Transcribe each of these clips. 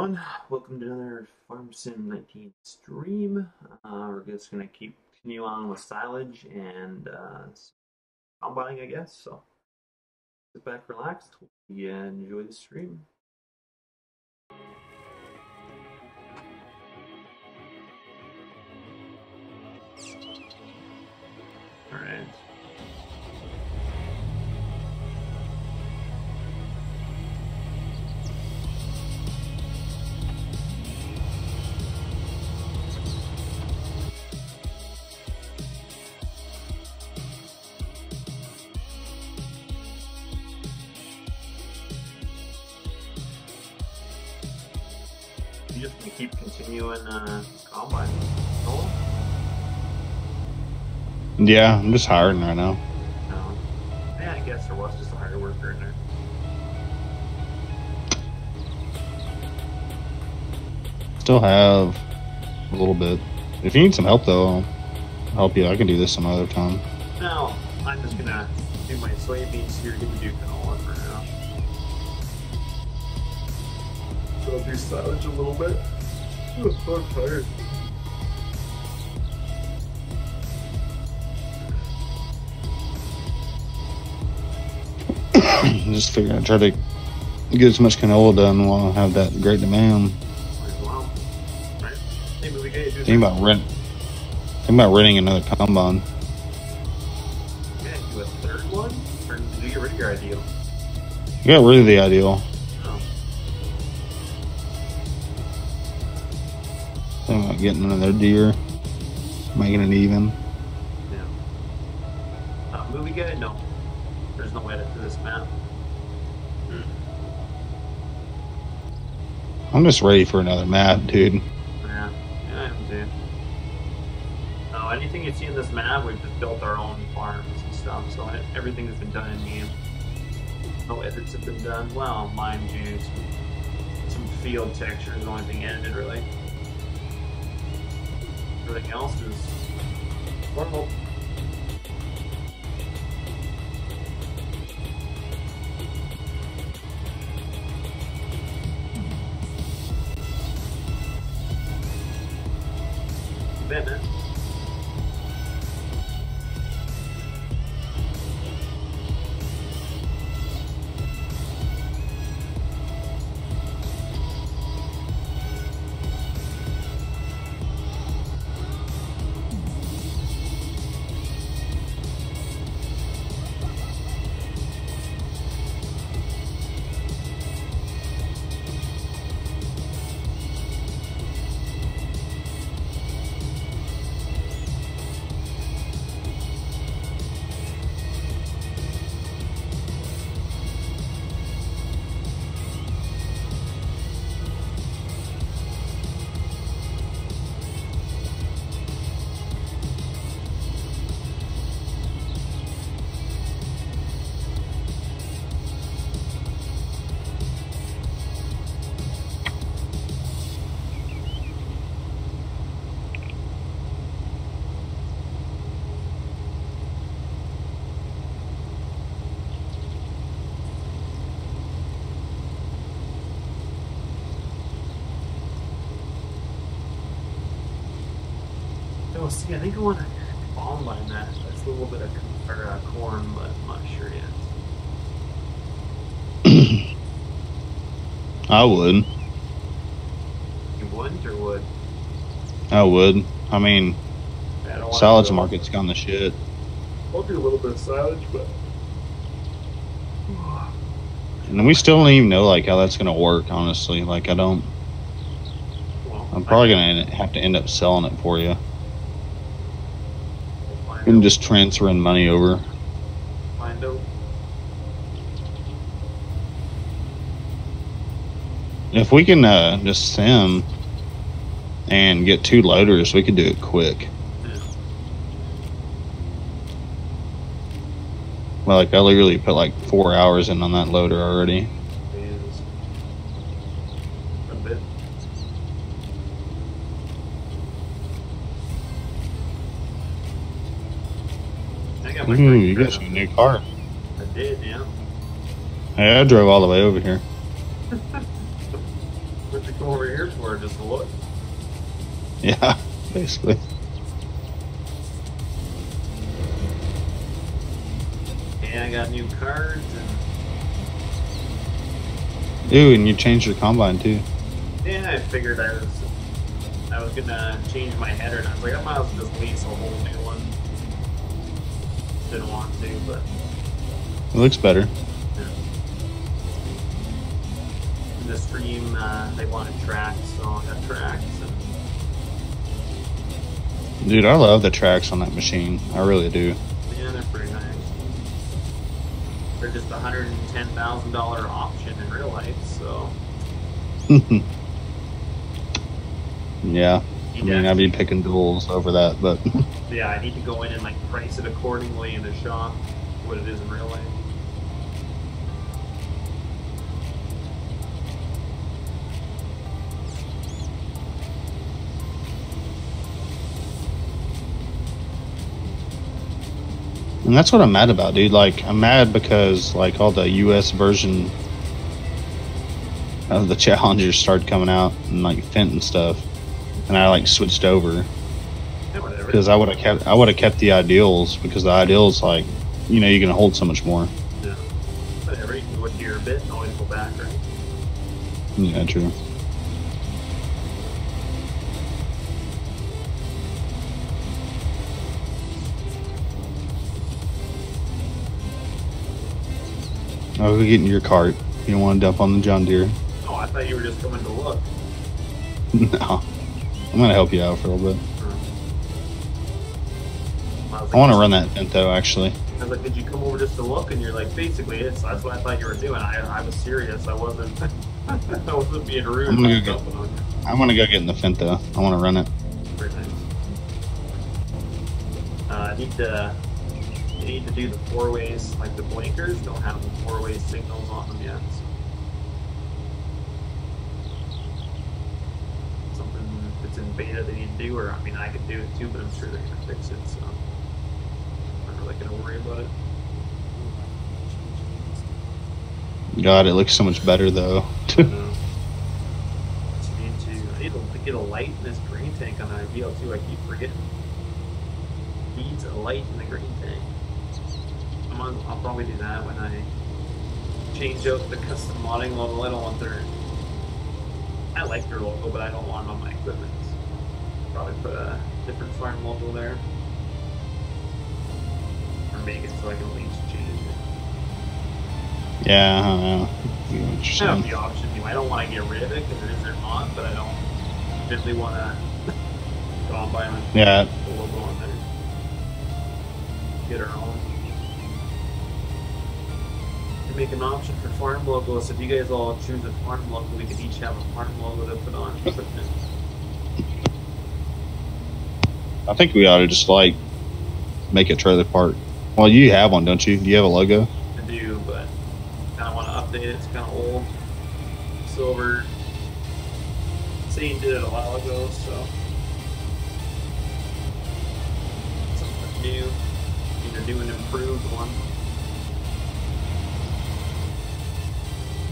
everyone, welcome to another Farm Sim 19 stream. We're just going to continue on with silage and combining, I guess. So sit back, relax, and enjoy the stream. All right. You just gonna keep continuing combine. Oh? Yeah, I'm just hiring right now. No. Yeah, I guess there was just a hire worker in there. Still have a little bit. If you need some help, though, I'll help you. I can do this some other time. No, I'm just gonna do my soybeans here, get the do canola for now. So I'll do silage a little bit. Oh, I'm tired. Just figuring I'd try to get as much canola done while I have that great demand. Wow. Right? Maybe we get Think about renting another combine. Yeah, do a third one? Or did you get rid of your ideal? You got rid of the ideal. Oh. Think about getting another deer, making it even. Yeah. Movie guide? No. There's no edit to this map. I'm just ready for another map, dude. Yeah, I am too. No, anything you see in this map, we've just built our own farms and stuff, so everything has been done in game. No edits have been done. Well, mind you, some field texture is the only thing edited, really. Everything else is normal. Bet, man. Oh, see, I think I want to combine that. That's a little bit of corn, but I'm not sure yet. I would. You wouldn't or would? I would. I mean, silage market's gone to shit. I'll do a little bit of silage, but... And we still don't even know, like, how that's going to work, honestly. Like, I don't... Well, I'm probably going to have to end up selling it for you. We'll And just transferring money over. Find out. If we can just sim and get 2 loaders, we could do it quick. Yeah. Well, like, I literally put like 4 hours in on that loader already. It is a bit. I got my Ooh, you got a new car. I did, yeah. Hey, I drove all the way over here. Where'd you come over here for? Just to look. Yeah, basically. Yeah, I got new cards and Ooh, and you changed your combine too. yeah, I figured I was gonna change my header, and I was like, I might as well just lease a whole new one. Didn't want to, but It looks better. yeah. In the stream, they wanted tracks, so I got tracks. And Dude, I love the tracks on that machine. I really do. yeah, they're pretty nice. They're just a $110,000 option in real life, so Yeah. I mean, I'd be picking duels over that, but yeah, I need to go in and like price it accordingly in the shop, what it is in real life. and that's what I'm mad about, dude. Like, I'm mad because like all the US version of the Challengers started coming out and like Fent and stuff, and I like switched over Yeah, whatever. because I would have kept the ideals, because the ideals, like, you know, you can hold so much more. Yeah. Whatever, you can go to your bit and always go back, right? Yeah, true. I'll go get in your cart. You don't want to dump on the John Deere? Oh, I thought you were just coming to look. No. I'm gonna help you out for a little bit. I I want to run that Fent though, actually. I was like, did you come over just to look? And you're like, basically, that's what I thought you were doing. I was serious. I wasn't. I wasn't being rude. I'm gonna go Jumping on you. I'm gonna go get in the Fent though. I want to run it. Very nice. You need to do the four ways, like the blinkers don't have the four-way signals on them yet. Something that's in beta they need to do, or I mean, I could do it too, but I'm sure they're gonna fix it, so I'm not really gonna worry about it. God, it looks so much better though. No. I need to get a light in this green tank on the ideal too. I keep forgetting. Needs a light in the green tank. I'll probably do that when I change out the custom modding logo. I don't want I like their logo, but I don't want it on my equipment. Probably put a different farm logo there. Or make it so I can at least change it. Yeah, I don't know. You know what you're I have saying. the option anyway. I don't want to get rid of it because it is their mod, but I don't really want to go on by Yeah. the logo on there. Get our own. Make an option for farm logos. If you guys all choose a farm logo, we could each have a farm logo to put on equipment. I think we ought to just like make a trailer park. Well, you have one, don't you? Do you have a logo? I do, but kind of want to update it. It's kind of old. Silver. Sane did it a while ago, so something new. Either new and improved one.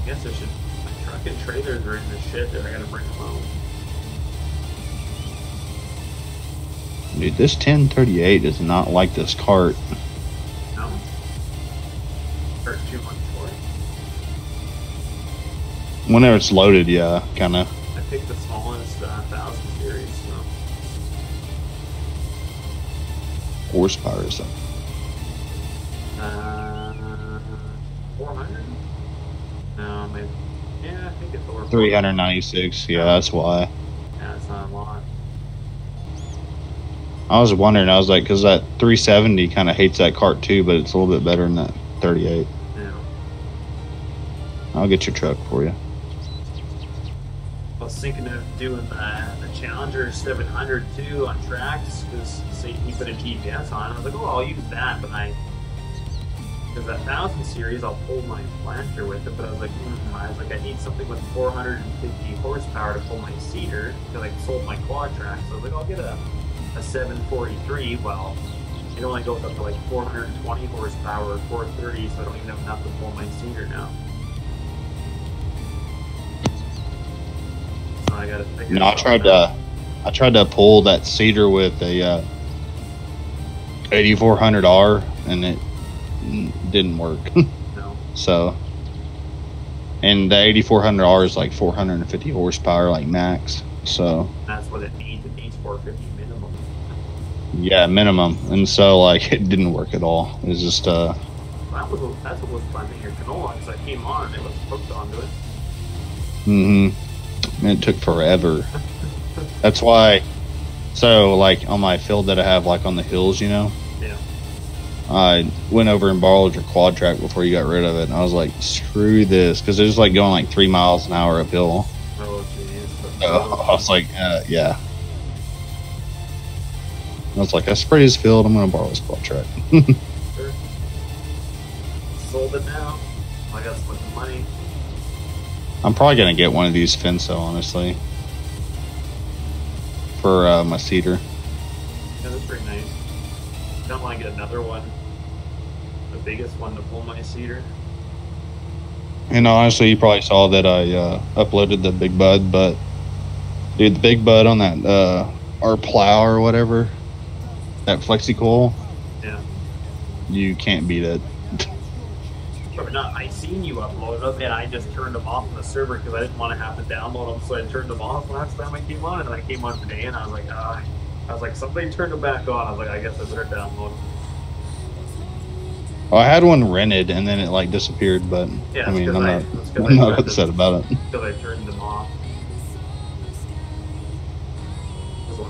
I guess I should. My truck and trailers are in the shed there. I gotta bring them out. Dude, this 1038 does not like this cart. No? Hurt too much for it. Whenever it's loaded, yeah, kind of. I picked the smallest 1000 series, so. Horsepower is up. 400? No, maybe. Yeah, I think it's over 396, yeah, that's why. Yeah, it's not a lot. I was wondering, I was like, because that 370 kind of hates that cart too, but it's a little bit better than that 38. Yeah. I'll get your truck for you. I was thinking of doing the Challenger 700 too on tracks, because say you put a GPS on it. I was like, oh, I'll use that, but because that 1000 series, I'll pull my planter with it, but I was like, I need something with 450 horsepower to pull my seeder, because I sold my quad track, so I was like, I'll get a 743. Well, it only goes up to like 420 horsepower or 430, so I don't even have enough to pull my seeder now. I gotta figure. No, I tried to pull that cedar with a 8400R, and it didn't work. No. So, and the 8400R is like 450 horsepower, like max. So that's what it needs. It needs 450 minimum. Yeah, minimum. And so like it didn't work at all. It was just that's what was planting your canola, because I came on and it was hooked onto it. And it took forever. That's why. So like on my field that I have like on the hills, you know. Yeah. I went over and borrowed your quad track before you got rid of it, and I was like, screw this, because it was like going like 3 miles an hour uphill. Oh jeez. So I was like, yeah. I was like, I sprayed his field, I'm gonna borrow his quad track. Sure. Sold it now. I got some money. I'm probably gonna get one of these Finso, honestly, for my cedar. Yeah, that's pretty nice. Don't want to get another one, the biggest one to pull my cedar. And honestly, you probably saw that I uploaded the Big Bud, but dude, the Big Bud on that our plow or whatever, that flexi coil, yeah, you can't beat it. Or not, I seen you upload them and I just turned them off on the server because I didn't want to have to download them, so I turned them off last time I came on, and then I came on today and I was like, somebody turned them back on. I was like, I guess I better download them. Well, I had one rented and then it like disappeared, but yeah, I mean, I'm I'm not upset about it. Because I turned them off.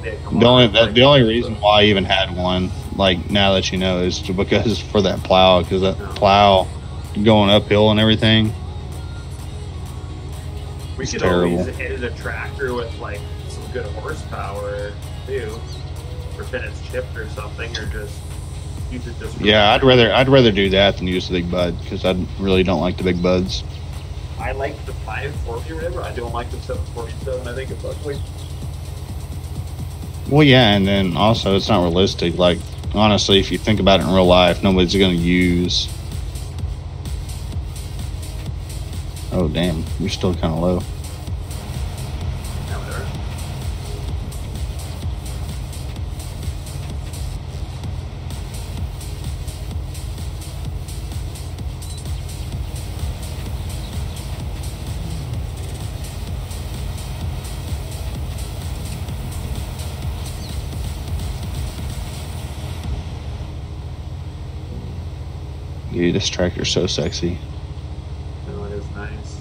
The only reason why I even had one, like now that you know, is because for that plow, because that plow going uphill and everything. We should always hit a tractor with like some good horsepower too, pretend it's chipped or something, or just use it just. Yeah, I'd rather do that than use the Big Bud, because I really don't like the Big Buds. I like the 540 or whatever. I don't like the 747. I think it's ugly. Well, yeah, and then also it's not realistic. Like honestly, if you think about it in real life, nobody's going to use. Oh damn, you're still kind of low. Dude, this tractor's so sexy. No, it is nice.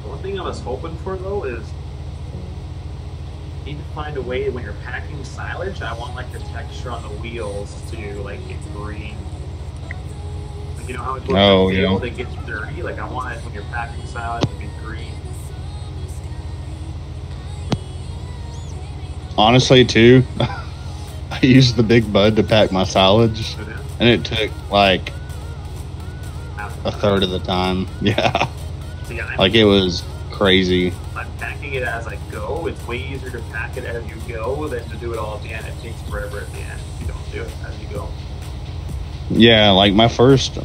The one thing I was hoping for though is you need to find a way when you're packing silage. I want like the texture on the wheels to like get green. Like, you know how it goes in the field, it gets dirty. Like I want it when you're packing silage to be green. Honestly, too, I used the Big Bud to pack my silage. And it took like a third of the time. Yeah. Like it was crazy. I'm packing it as I go. It's way easier to pack it as you go than to do it all at the end. It takes forever at the end if you don't do it as you go. Yeah, like my first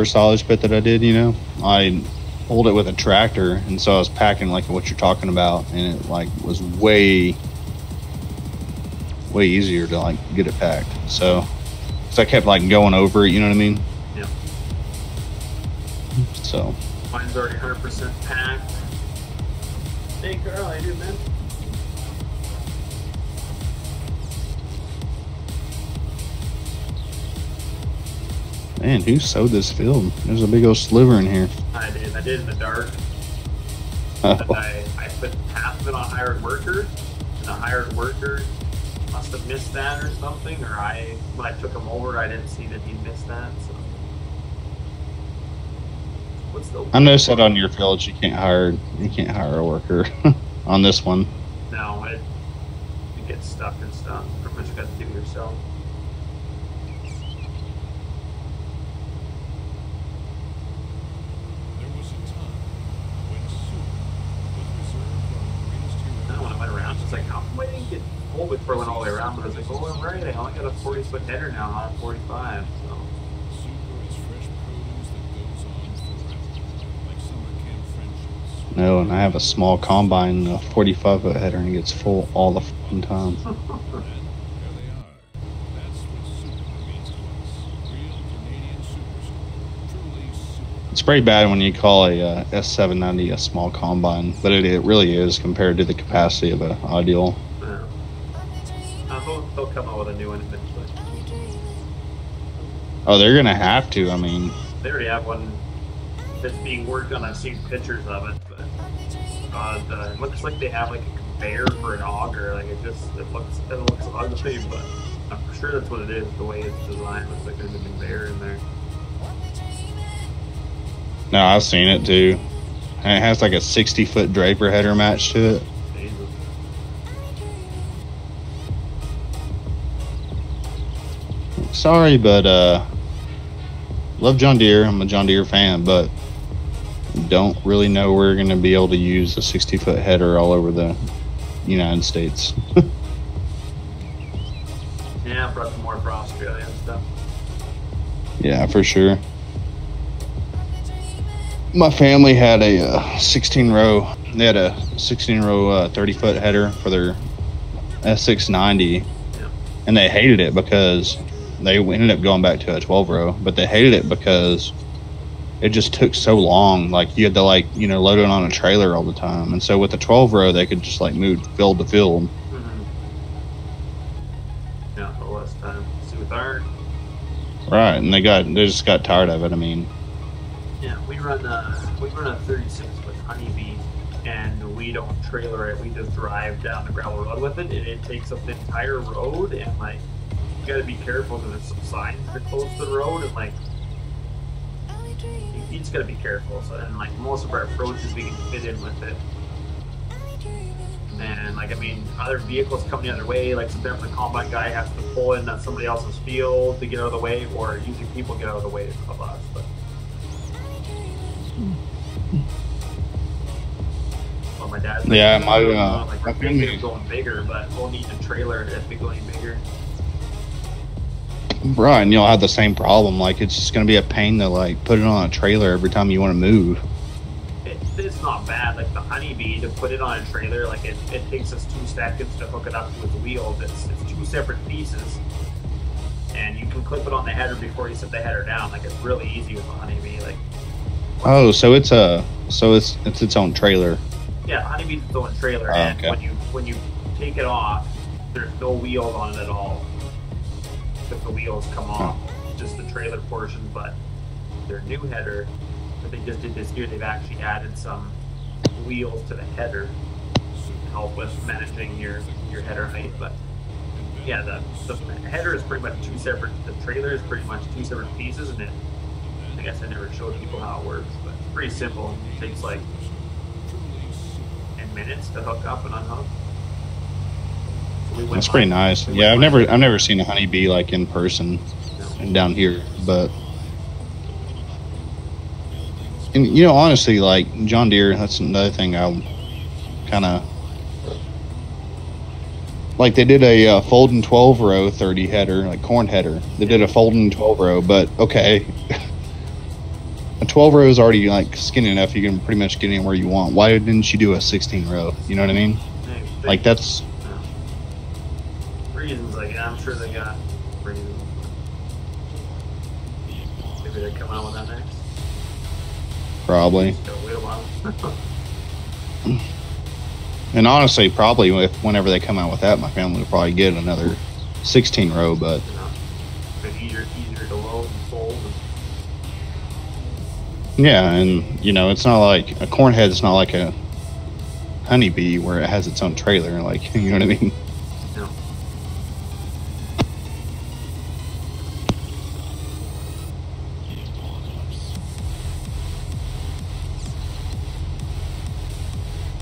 silage pit that I did, you know, I pulled it with a tractor, and so I was packing like what you're talking about, and it like was way easier to like get it packed. So I kept like going over it, you know what I mean? Yeah. So. Mine's already 100% packed. Hey Carl, how you doing, man? Man, who sowed this field? There's a big old sliver in here. I did in the dark. Oh. I put half of it on hired worker, and the hired worker must have missed that or something, or when I took him over, I didn't see that he missed that. So, I noticed that on your field, you can't hire a worker on this one. No, it gets stuck and stuff. Pretty much got to do it yourself. When I went around, it's like, how come I didn't get full before I went all the way around? But I was like, oh, I'm right. I only got a 40-foot header now, not a 45. So. No, and I have a small combine, a 45-foot header, and it gets full all the fucking time. It's pretty bad when you call a S790 a small combine, but it really is compared to the capacity of an ideal. Yeah. They'll come out with a new one eventually. Oh, they're gonna have to. I mean, they already have one that's being worked on. I've seen pictures of it, but it looks like they have like a conveyor for an auger. Like it looks ugly, but I'm sure that's what it is. The way it's designed, looks like there's a conveyor in there. No, I've seen it too. And it has like a 60-foot Draper header match to it. Jesus. Sorry, but love John Deere. I'm a John Deere fan, but don't really know we're going to be able to use a 60-foot header all over the United States. Yeah, brought some more for Australia and stuff. Yeah, for sure. My family had a 16-row. They had a 16-row 30-foot header for their S690, and they hated it because they ended up going back to a 12-row. But they hated it because it just took so long. Like you had to load it on a trailer all the time, and so with the 12-row, they could just like move field to field. Mm-hmm. Yeah, for less time. See with our Right, and they just got tired of it. I mean. Yeah, we run a 36-foot Honeybee, and we don't trailer it. We just drive down the gravel road with it, and it takes up the entire road. And like, you got to be careful because there's some signs that close to the road, and like, you just got to be careful. So, and like most of our approaches, we can fit in with it. And like, I mean, other vehicles coming the other way, like sometimes the combine guy has to pull in on somebody else's field to get out of the way, or usually people get out of the way of us. But well, my dad's like, yeah, my family is going bigger, but we'll need a trailer to be going bigger. Right, and you'll have the same problem. Like, it's just going to be a pain to like put it on a trailer every time you want to move. It's not bad. Like the Honeybee, to put it on a trailer, like it takes us 2 seconds to hook it up to its wheels. It's 2 separate pieces, and you can clip it on the header before you set the header down. Like it's really easy with the Honeybee. Like. Oh, so it's its own trailer. Yeah, Honeybee's its own trailer, okay. And when you take it off, there's no wheels on it at all. If the wheels come off, just the trailer portion. But their new header that they just did this year, they've actually added some wheels to the header to help with managing your header height. But yeah, the header is pretty much 2 separate. The trailer is pretty much 2 separate pieces, and I guess I never showed people how it works, but it's pretty simple. It takes like 10 minutes to hook up and unhook. So that's pretty nice. Yeah, I've never seen a Honeybee like in person and down here, but and honestly, like John Deere, that's another thing I kind of like. They did a folding 12-row 30 header, like corn header. They did a folding 12-row, but okay. A 12-row is already like skinny enough. You can pretty much get anywhere you want. Why didn't you do a 16-row? You know what I mean? Like that's reasons. Like I'm sure they got reasons. Maybe they come out with that next. Probably. Wait a while. And honestly, probably whenever they come out with that, my family will probably get another 16-row. But easier to load and fold. Yeah, and it's not like a corn head. It's not like a Honeybee where it has its own trailer. Like, you know what I mean? No.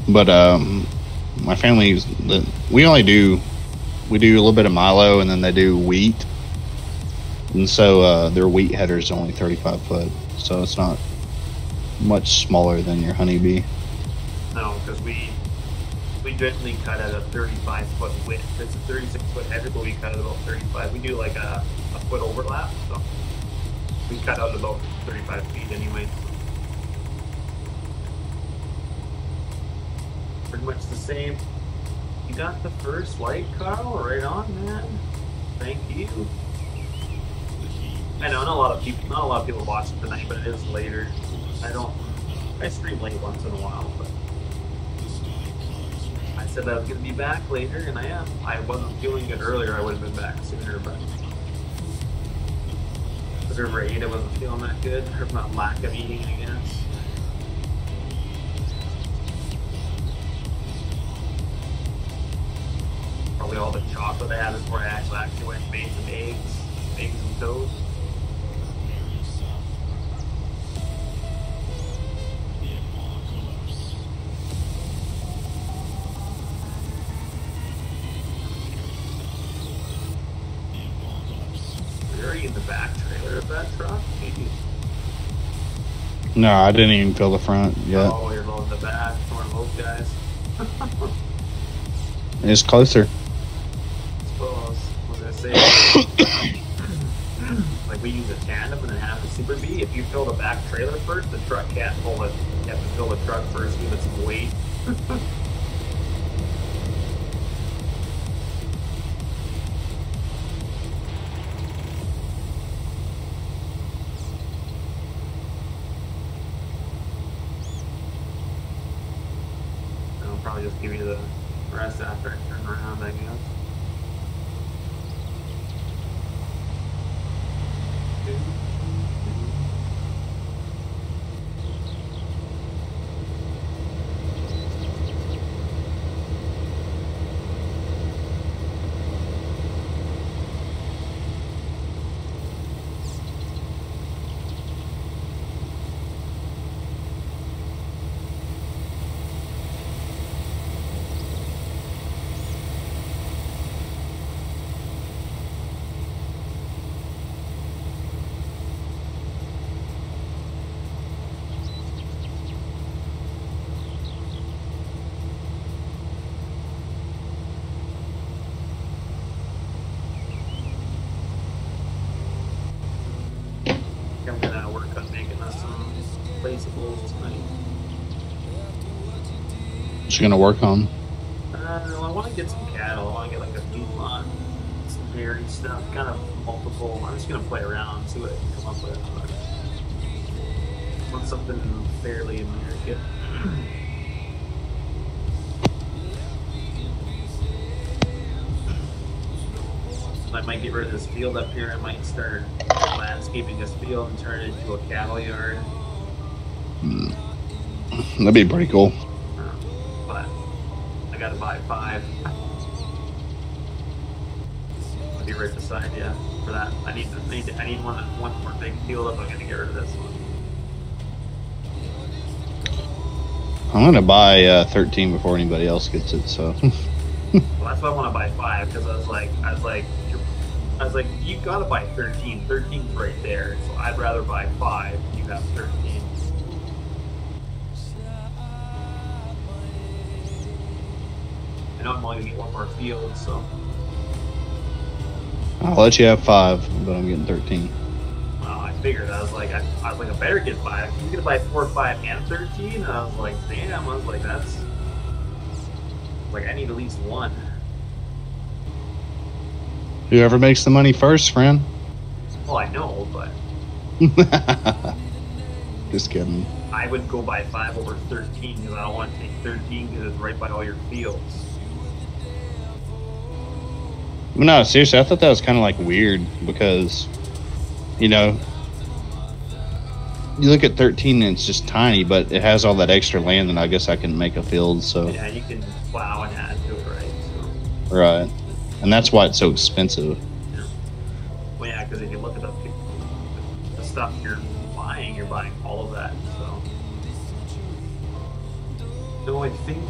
But my family's we do a little bit of milo, and then they do wheat, and so their wheat header is only 35 foot, so it's not much smaller than your Honeybee. No, because we generally cut at a 35-foot width. It's a 36-foot header, but we cut at about 35. We do like a foot overlap, so we cut out about 35 feet anyway. pretty much the same. You got the first light, Carl. Right on, man. Thank you. I know not a lot of people watch it tonight, but it is later. I stream late once in a while, but I said I was gonna be back later, and I am. I wasn't feeling good earlier. I would have been back sooner, but because over 8, I wasn't feeling that good, or not lack of eating, I guess. Probably all the chocolate I had before I actually went and made some eggs and toast. You're already in the back trailer of that truck? Maybe. No, I didn't even fill the front yet. Oh, you're loading the back. It's one of those guys. It's closer. I suppose. I was gonna say, like we use a tandem and then have the Super B. If you fill the back trailer first, the truck can't pull it. You have to fill the truck first, give it some weight. I'll probably just give you the rest after I turn around, I guess. I'm gonna work on making us some placeables tonight. What you gonna work on? I want to get some cattle. I want to get like a feedlot, some dairy stuff, kind of multiple. I'm just gonna play around, see what I can come up with. But I want something fairly American. I might get rid of this field up here. I might start landscaping this field and turn it into a cattle yard. That'd be pretty cool. But I gotta buy 5. I'll be right beside you for that. I need one more big field if I'm gonna get rid of this one. I'm gonna buy 13 before anybody else gets it. So. Well, that's why I want to buy 5 because I was like, you gotta buy 13. 13's right there, so I'd rather buy 5. You have 13. I know I'm only gonna get one more field, so I'll let you have 5, but I'm getting 13. well, I figured I better get 5. You're gonna buy 4, 5, and 13. And I was like, damn. I was like, that's like I need at least 1. Whoever makes the money first, friend. Well, I know, but Just kidding. I would go buy 5 over 13 because I don't want to take 13 because it's right by all your fields. No, seriously, I thought that was kind of like weird because, you know, you look at 13 and it's just tiny, but it has all that extra land, and I guess I can make a field. So Yeah, you can plow and add to it, right? So. right, and that's why it's so expensive. Yeah. Well, yeah, because if you look at the stuff you're buying all of that. So I think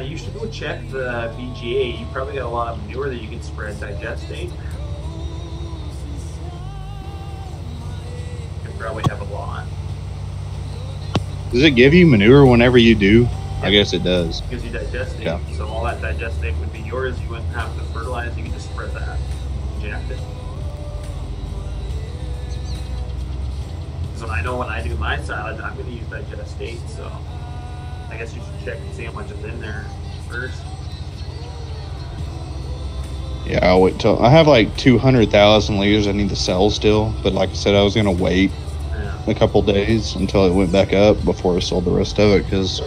you should go check the BGA. You probably got a lot of manure that you can spread digestate. You probably have a lot. Does it give you manure whenever you do? I guess it does. It gives you digestate. Yeah. So all that digestate would be yours. You wouldn't have to fertilize. You can just spread that. Inject it. So I know when I do my salad, I'm going to use digestate. So I guess you should check and see how much is in there. first. Yeah, I'll wait till I have like 200,000 liters I need to sell still. But like I said, I was gonna wait a couple days until it went back up before I sold the rest of it because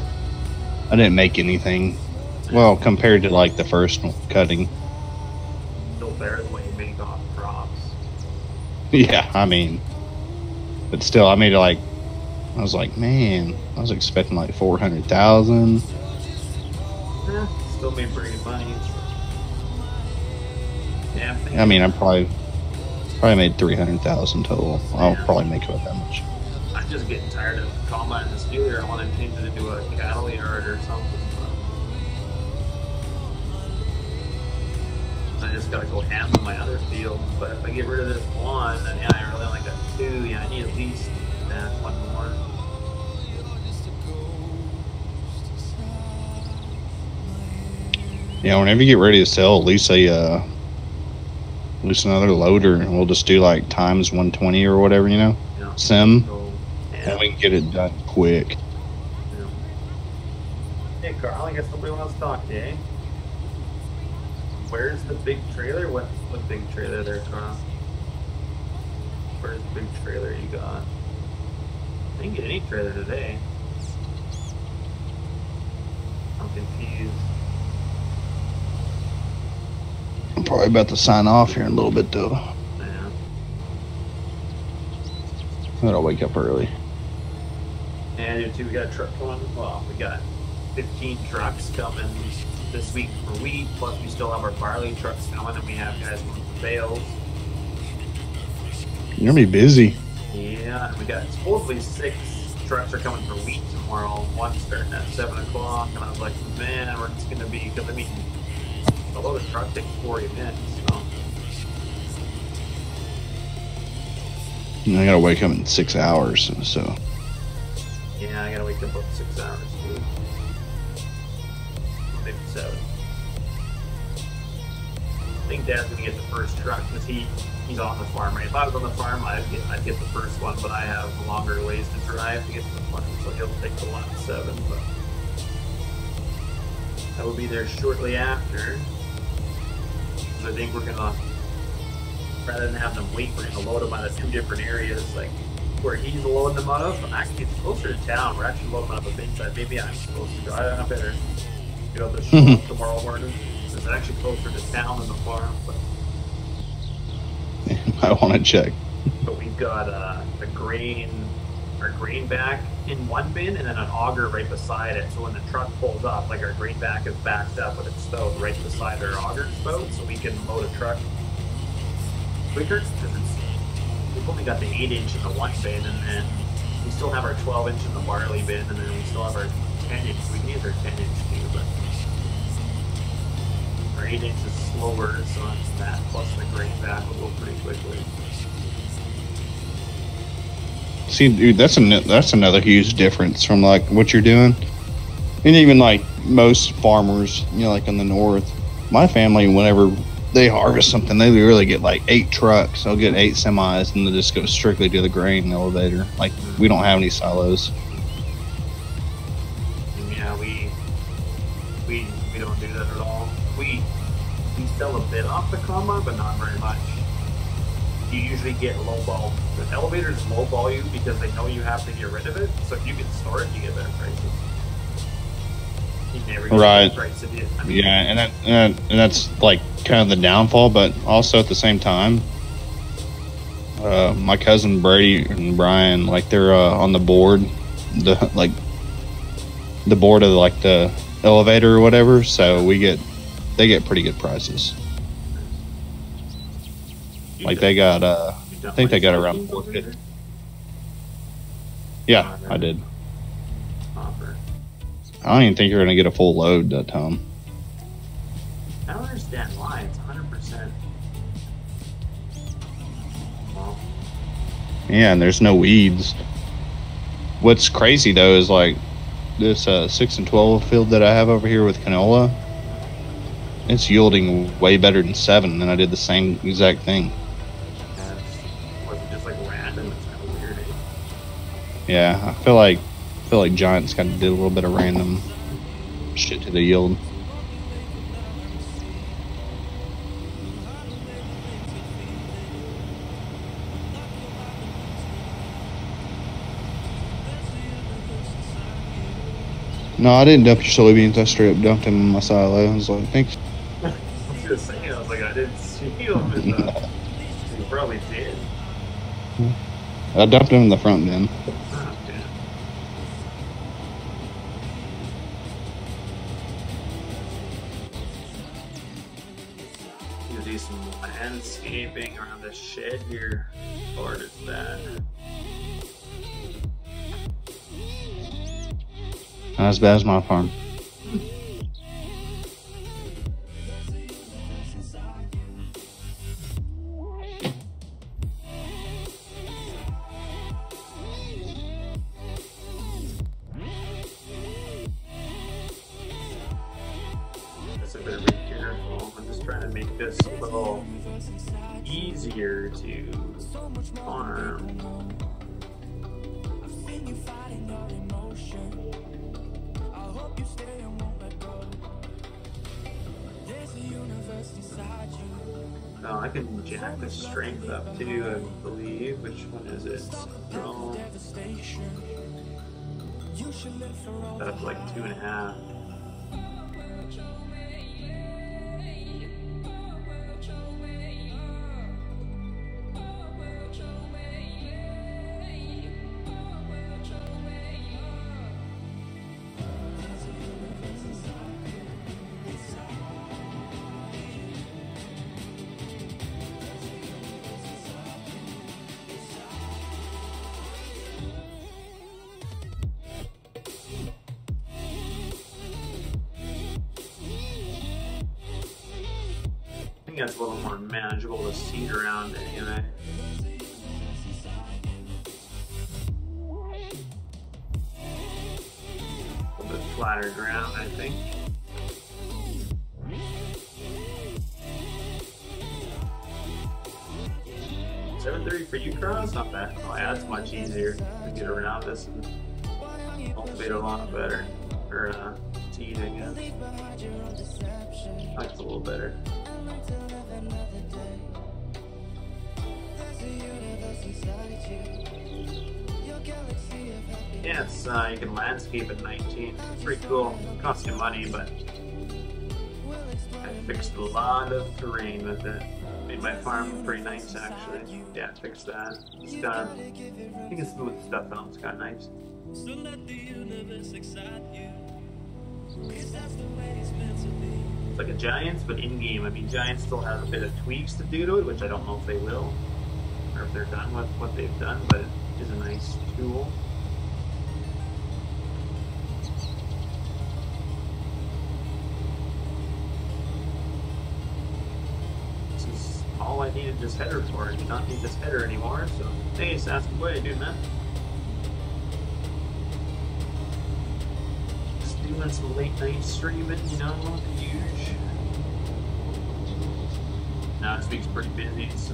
I didn't make anything. Well, compared to like the first cutting. Still better than what you make off crops. Yeah, I mean, but still, I made it like I was like, man, I was expecting like 400,000. Still made pretty good money. Yeah, I mean, I probably made 300,000 total. I'll probably make about that much. I'm just getting tired of combining the steer. I want to change it into a cattle yard or something. I just gotta go ham on my other fields. But if I get rid of this one, then yeah, I really only got 2. Yeah, I need at least one more. Yeah, whenever you get ready to sell, at least another loader, and we'll just do like times 120 or whatever, you know, sim, and we can get it done quick. Hey, Carl, I guess nobody wants to talk to you, eh? Where's the big trailer? What big trailer there, Carl? Where's the big trailer you got? I didn't get any trailer today. I'm confused. I'm probably about to sign off here in a little bit, though. Yeah. I gotta wake up early. Yeah, I do too. We got a truck coming. Well, we got 15 trucks coming this week for wheat, plus we still have our barley trucks coming, and we have guys coming for bales. You're gonna be busy. Yeah, and we got supposedly 6 trucks are coming for wheat tomorrow. One's starting at 7 o'clock, and I was like, man, we're just gonna be, because I mean, a load of truck takes 40 minutes, so. And I gotta wake up in 6 hours, so. Yeah, I gotta wake up about 6 hours too. Maybe 7. I think Dad's gonna get the first truck because he's on the farm, right? If I was on the farm, I'd get the first one, but I have longer ways to drive to get to the farm, so he'll take the one at 7. But I will be there shortly after. I think we're gonna, rather than have them wait, we're gonna load them out of 2 different areas, like where he's loading them out of. Actually, it's closer to town. We're actually loading them out of a big side. Maybe I'm supposed to go. I better get out the shop tomorrow morning. It's actually closer to town than the farm. But I want to check. But we've got our grain back in one bin and then an auger right beside it. So when the truck pulls up, like our grain back is backed up with its spout right beside our auger spout, so we can load a truck quicker because we've only got the 8-inch in the one bin, and then we still have our 12-inch in the barley bin, and then we still have our 10-inch. We can use our 10-inch too, but our 8-inch is slower, so that plus the grain back will go pretty quickly. See, dude, that's another huge difference from like what you're doing, and even like most farmers, you know, like in the north. My family, whenever they harvest something, they really get like 8 trucks. They'll get 8 semis, and they'll just go strictly to the grain elevator. Like we don't have any silos. Yeah, we don't do that at all. We sell a bit off the combine, but not very much. You usually get lowball. The elevators lowball you because they know you have to get rid of it. So if you can store it, you get better prices. You never get right. Better price if you, I mean, yeah, and that's like kind of the downfall, but also at the same time, my cousin Brady and Brian, like they're on the board, the board of like the elevator or whatever. So they get pretty good prices. Like they got, I think they got around 450. Yeah, I did. I don't even think you're gonna get a full load that time. I don't understand why. It's 100%. Well, yeah, and there's no weeds. What's crazy though is like this 6 and 12 field that I have over here with canola. It's yielding way better than 7, and I did the same exact thing. Was it just like random? It's kind of weird. Eh? Yeah, I feel like Giants kind of did a little bit of random shit to the yield. No, I didn't dump your soybeans. I straight up dumped them in my silo. I was like, thanks. I was gonna say, I was like, I didn't see them in the. You probably did. I dumped them in the front bin. Oh, okay. You do some landscaping around the shed here. Lord, it's bad. Not as bad as my farm. Guess I better be careful. I'm just trying to make this a little easier to farm. Oh, I can jack the strength up too, I believe. Which one is it? Oh, that's like 2.5. I think that's a little more manageable to seed around anyway. A little bit flatter ground, I think. $7.30 for you, Cross? Not bad. Oh yeah, that's much easier to get around this and cultivate a lot better. Or seed, I guess. That's a little better. Yeah, it's you can landscape at 19. It's pretty cool. It costs you money, but I fixed a lot of terrain with it. Made my farm pretty nice, actually. Yeah, fixed that. It's got, I think it's smooth stuff out. It's kind of nice. It's like a Giants, but in-game. I mean, Giants still have a bit of tweaks to do to it, which I don't know if they will, or if they're done with what they've done, but it is a nice tool. This is all I needed this header for. I do not need this header anymore, so hey, ask me what I do, man. Doing some late night streaming, you know, huge. Now this week's pretty busy, so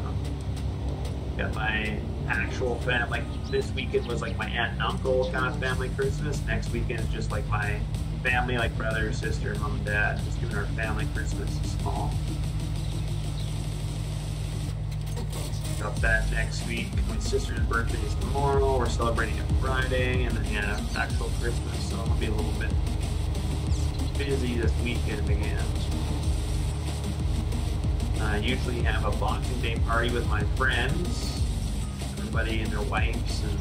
got my actual family. Like this weekend was like my aunt and uncle kind of family Christmas. Next weekend is just like my family, like brother, sister, mom, and dad. Just giving our family Christmas small. Got that next week. My sister's birthday is tomorrow. We're celebrating it Friday, and then yeah, actual Christmas. So it'll be a little bit busy this weekend again. I usually have a Boxing Day party with my friends, everybody and their wives, and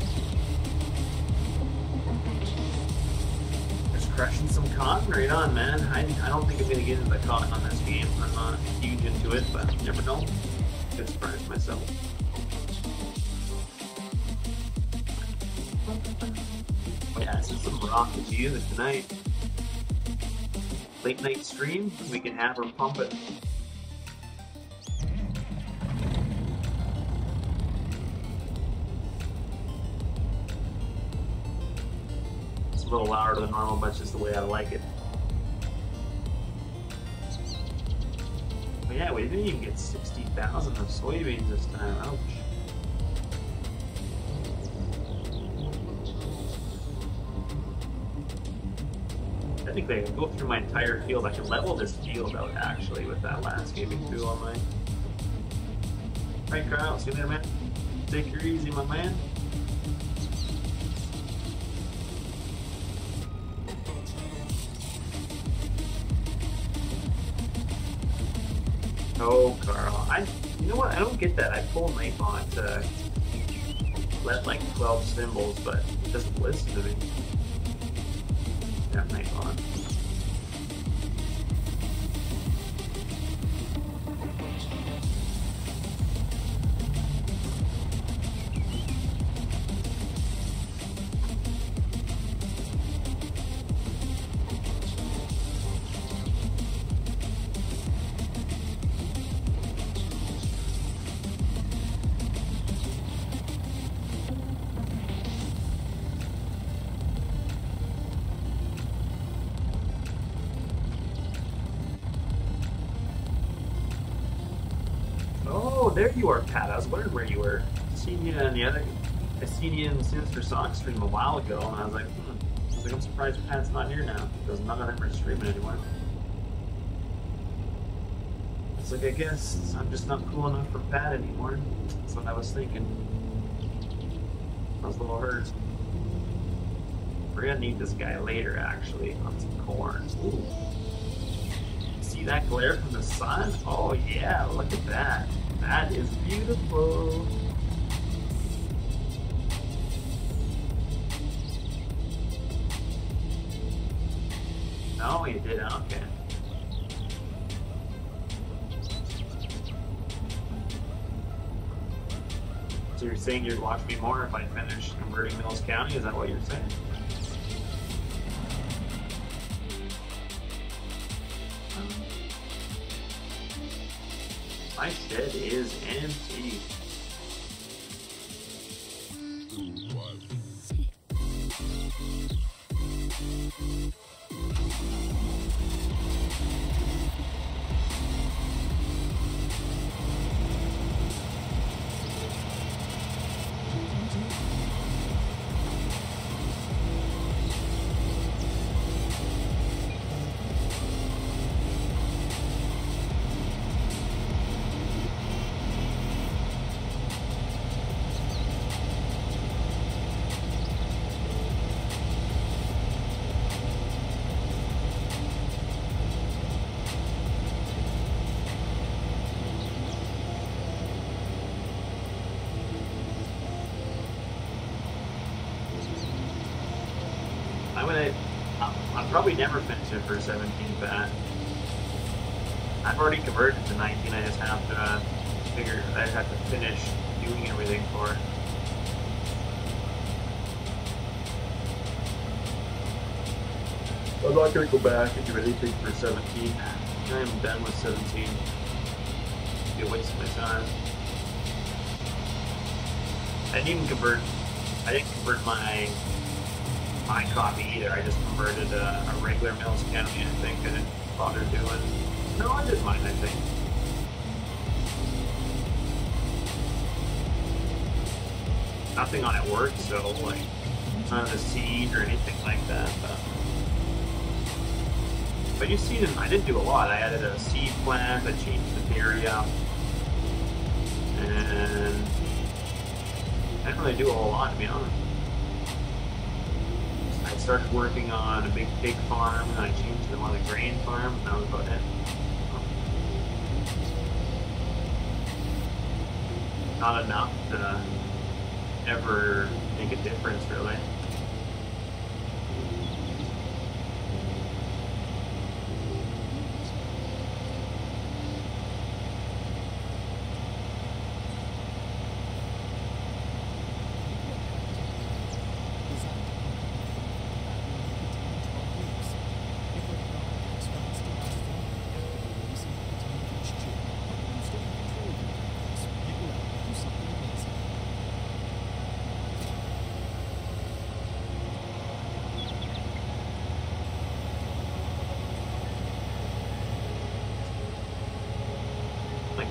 just crushing some cotton right on, man. I don't think I'm going to get into the cotton on this game. I'm not huge into it, but you never know. Could surprise myself. Yeah, this is some rock to music tonight. Late night stream, we can have her pump it. It's a little louder than normal, but it's just the way I like it. But yeah, we didn't even get 60,000 of soybeans this time. Ouch. Technically, I can go through my entire field. I can level this field out, actually, with that landscaping tool on mine. Alright, Kyle, see you later, man. Take her easy, my man. Oh, Carl. You know what? I don't get that. I pull knife on to let like 12 symbols, but it doesn't listen to me. That knife on. Oh, there you are, Pat. I was wondering where you were. I seen you in Sinister Sock stream a while ago, and I was like, I'm surprised Pat's not here now, because none of them are streaming anymore. It's like, I guess I'm just not cool enough for Pat anymore. That's what I was thinking. I was a little hurt. We're gonna need this guy later, actually, on some corn. Ooh. See that glare from the sun? Oh yeah, look at that. That is beautiful. Oh, you did? Okay. So you're saying you'd watch me more if I finished converting Mills County? Is that what you're saying? My shed is empty. I'll probably never finish it for 17 Pat. I've already converted to 19. I just have to figure. I have to finish doing everything for it. I'm not gonna go back and do anything for 17. I am done with 17. It'd be a waste of my time. I didn't convert my copy either. I just converted a regular Mills County, I think, and it didn't bother doing. No, I didn't mind, I think. Nothing on it worked, so like none of the seed or anything like that. But you've seen it, I didn't do a lot. I added a seed plant, I changed the dairy up, and I didn't really do a whole lot, to be honest. I started working on a big pig farm, and I changed them on a grain farm, and that was about it. Not enough to ever make a difference, really.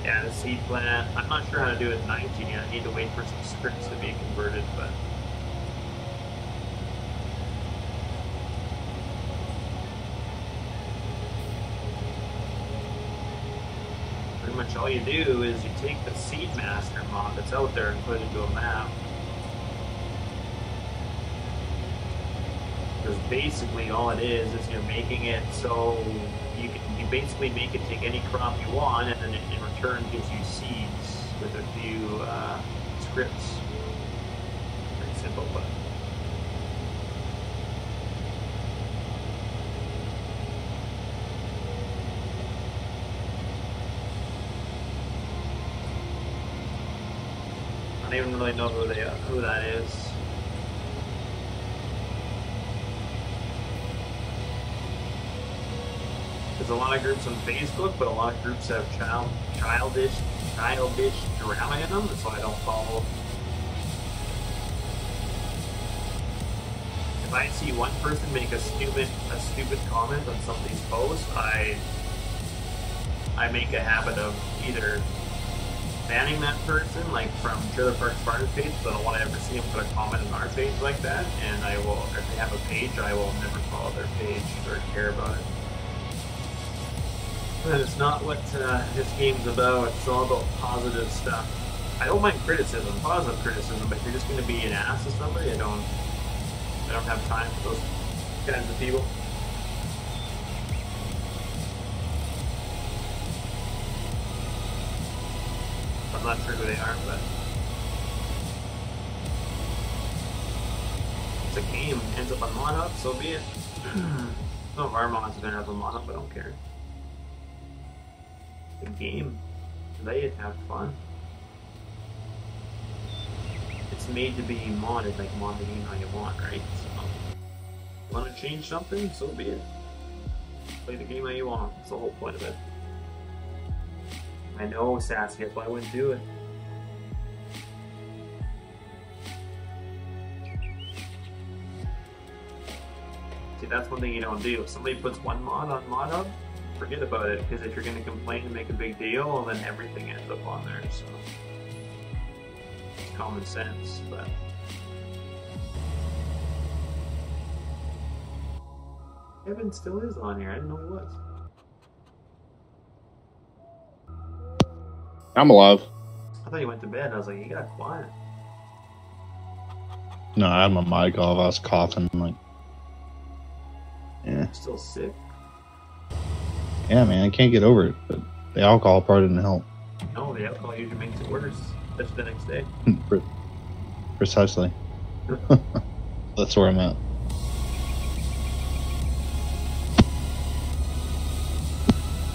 Yeah, the seed plant. I'm not sure how to do it in 19 yet. I need to wait for some scripts to be converted, but pretty much all you do is you take the seed master mod that's out there and put it into a map. Because basically all it is you're making it so you basically make it take any crop you want, and then it in return gives you seeds with a few scripts. Pretty simple, but. I don't even really know who that is. There's a lot of groups on Facebook, but a lot of groups have childish drama in them, so I don't follow. If I see one person make a stupid comment on somebody's post, I make a habit of either banning that person, like from Trailer Park Farmers page, so I don't want to ever see them put a comment on our page like that, and I will, if they have a page, I will never follow their page or care about it. But it's not what this game's about. It's all about positive stuff. I don't mind criticism, positive criticism, but if you're just going to be an ass to somebody, I don't have time for those kinds of people. I'm not sure who they are, but it's a game. Ends up on mod up, so be it. Some of our mods are gonna have a mod up, I don't care. The game, play it, have fun. It's made to be modded, like mod the game how you want, right? So, want to change something? So be it. Play the game how you want. That's the whole point of it. I know, Sassy, that's why I wouldn't do it. See, that's one thing you don't do. If somebody puts one mod on ModHub, forget about it, because if you're going to complain and make a big deal, then everything ends up on there, so. It's common sense, but. Evan still is on here, I didn't know he was. I'm alive. I thought you went to bed. I was like, you got quiet. No, I had my mic off. I was coughing. Like, yeah. Still sick? Yeah, man. I can't get over it. But the alcohol part didn't help. No, the alcohol usually makes it worse. That's the next day. Precisely. That's where I'm at.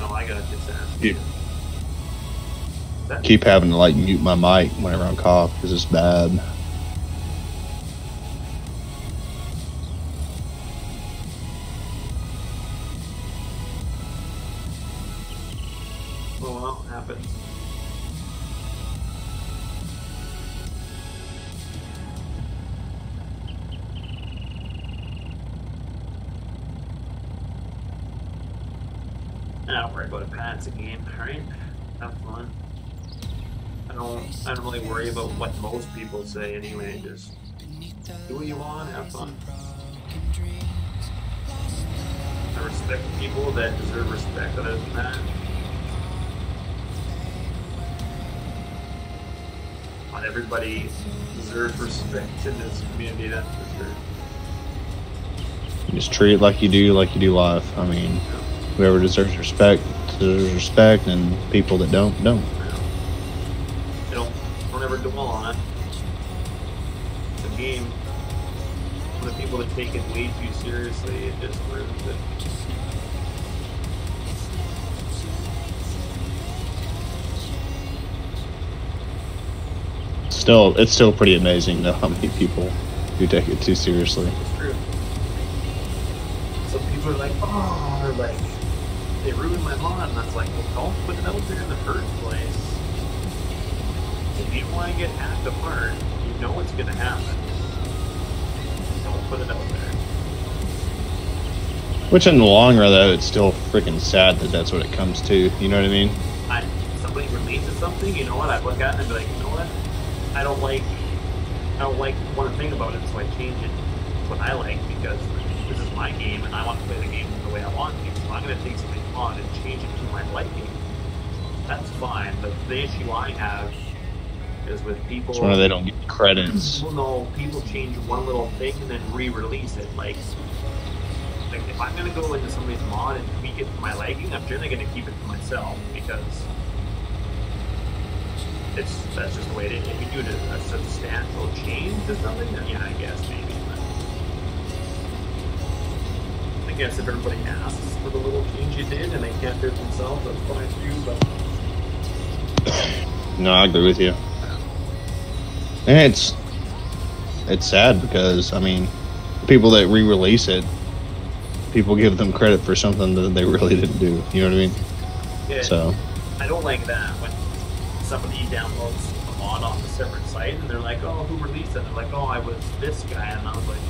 Oh, I got this ass. Yeah. Keep having to like mute my mic whenever I cough because it's bad. Oh well, it happens. Don't worry about it, Pat. It's a game, alright? Have fun. I don't really worry about what most people say anyway, just do what you want, have fun. I respect people that deserve respect other than that. Not everybody deserves respect in this community, that's for sure. You just treat it like you do life. I mean, whoever deserves respect, and people that don't. Don't ever dwell on it. It's a game. For the people that take it way too seriously, it just ruins it. It's still pretty amazing though how many people do take it too seriously. It's true. Some people are like, oh, or like, they ruined my mod, and I was like, well, don't put it out there in the first place. If you want to get hacked apart, you know what's going to happen. Don't put it out there. Which in the long run, though, it's still freaking sad that that's what it comes to. You know what I mean? Somebody releases something, you know what? I look at it and be like, you know what? I don't like one thing about it, so I change it to what I like because this is my game and I want to play the game the way I want to. So I'm going to take something on and change it to my liking. That's fine, but the issue I have Because with people, it's why they don't get credits. Well, no, people change one little thing and then re-release it. Like if I'm gonna go into somebody's mod and tweak it to my liking, I'm generally gonna keep it to myself because that's just the way it is. If you do a substantial change to something, then yeah, I guess maybe. But I guess if everybody asks for the little change you did and they can't do it themselves, that's fine too. But no, I agree with you. And it's sad because I mean, the people that re-release it, people give them credit for something that they really didn't do. You know what I mean? Yeah. So I don't like that when somebody downloads a mod off a separate site and they're like, "Oh, who released it?" They're like, "Oh, I was this guy," and I was like,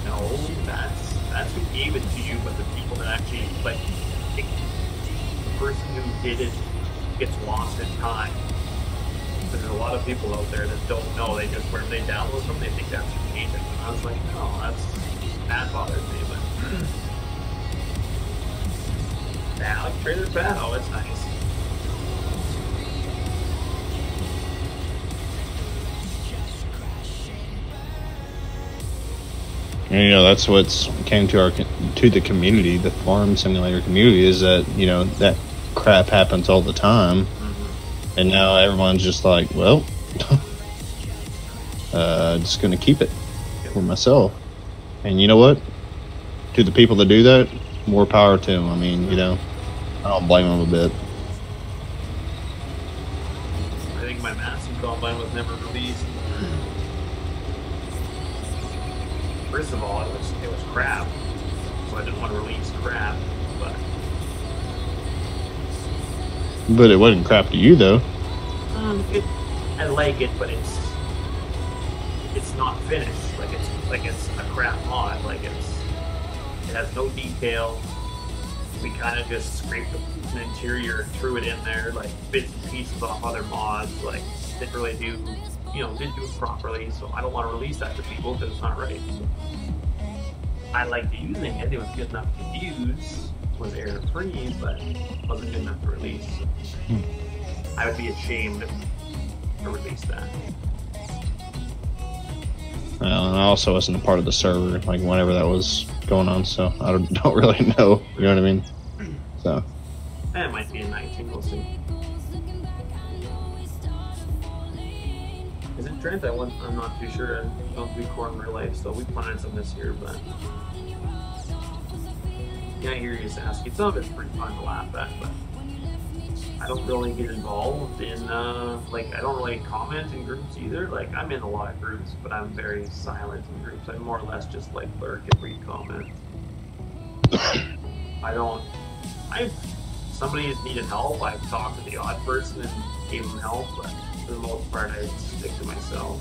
"No, that's who gave it to you." But the people that actually like the person who did it gets lost in time. There's a lot of people out there that don't know. They just wherever they download them, they think that's who made it. And I was like, "No, that bothers me." But now, like Trailer Pad, oh, it's nice. And, you know, that's what's came to the community, the farm simulator community, is that, you know, that crap happens all the time. Mm-hmm. And now everyone's just like, well, just going to keep it for myself. And you know what? To the people that do that, more power to them. I mean, you know, I don't blame them a bit. I think my Massey Combine was never released. First of all, it was crap, so I didn't want to release crap. But it wasn't crap to you, though. I like it, but it's not finished. Like it's a crap mod. Like it has no detail. We kind of just scraped the interior and threw it in there, like bits and pieces off other mods. Like didn't really do. Didn't do it properly, so I don't want to release that to people because it's not right. I liked using it. It was good enough to use. It was error-free, but it wasn't good enough to release. I would be ashamed to release that. Well, and I also wasn't a part of the server, like, whenever that was going on, so I don't really know. You know what I mean? So. It might be in 19, we'll see. Is it Trent? I'm not too sure. I don't do corn in real life, so we planted some this year, but yeah, I hear you, Sasky. Some of it's pretty fun to laugh at, but I don't really get involved in, like, I don't really comment in groups either. Like, I'm in a lot of groups, but I'm very silent in groups. I more or less just, like, lurk and read comments. If somebody's needed help, I've talked to the odd person and gave them help, but for the most part, I stick to myself.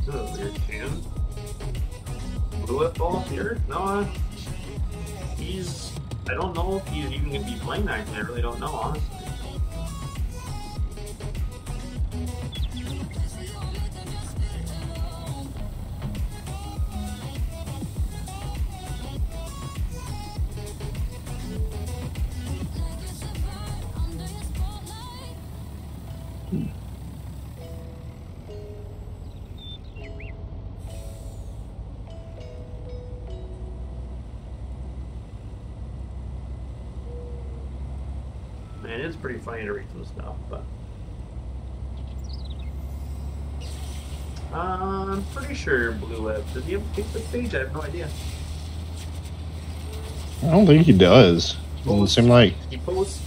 This is a weird tune. Blue Whip Volunteer? No, I don't know if he's even going to be playing that. I really don't know, honestly. Man, it's pretty funny to read some stuff, but I'm pretty sure Blue Web, does he have a Facebook page? I have no idea. I don't think he does. Doesn't seem like he posts,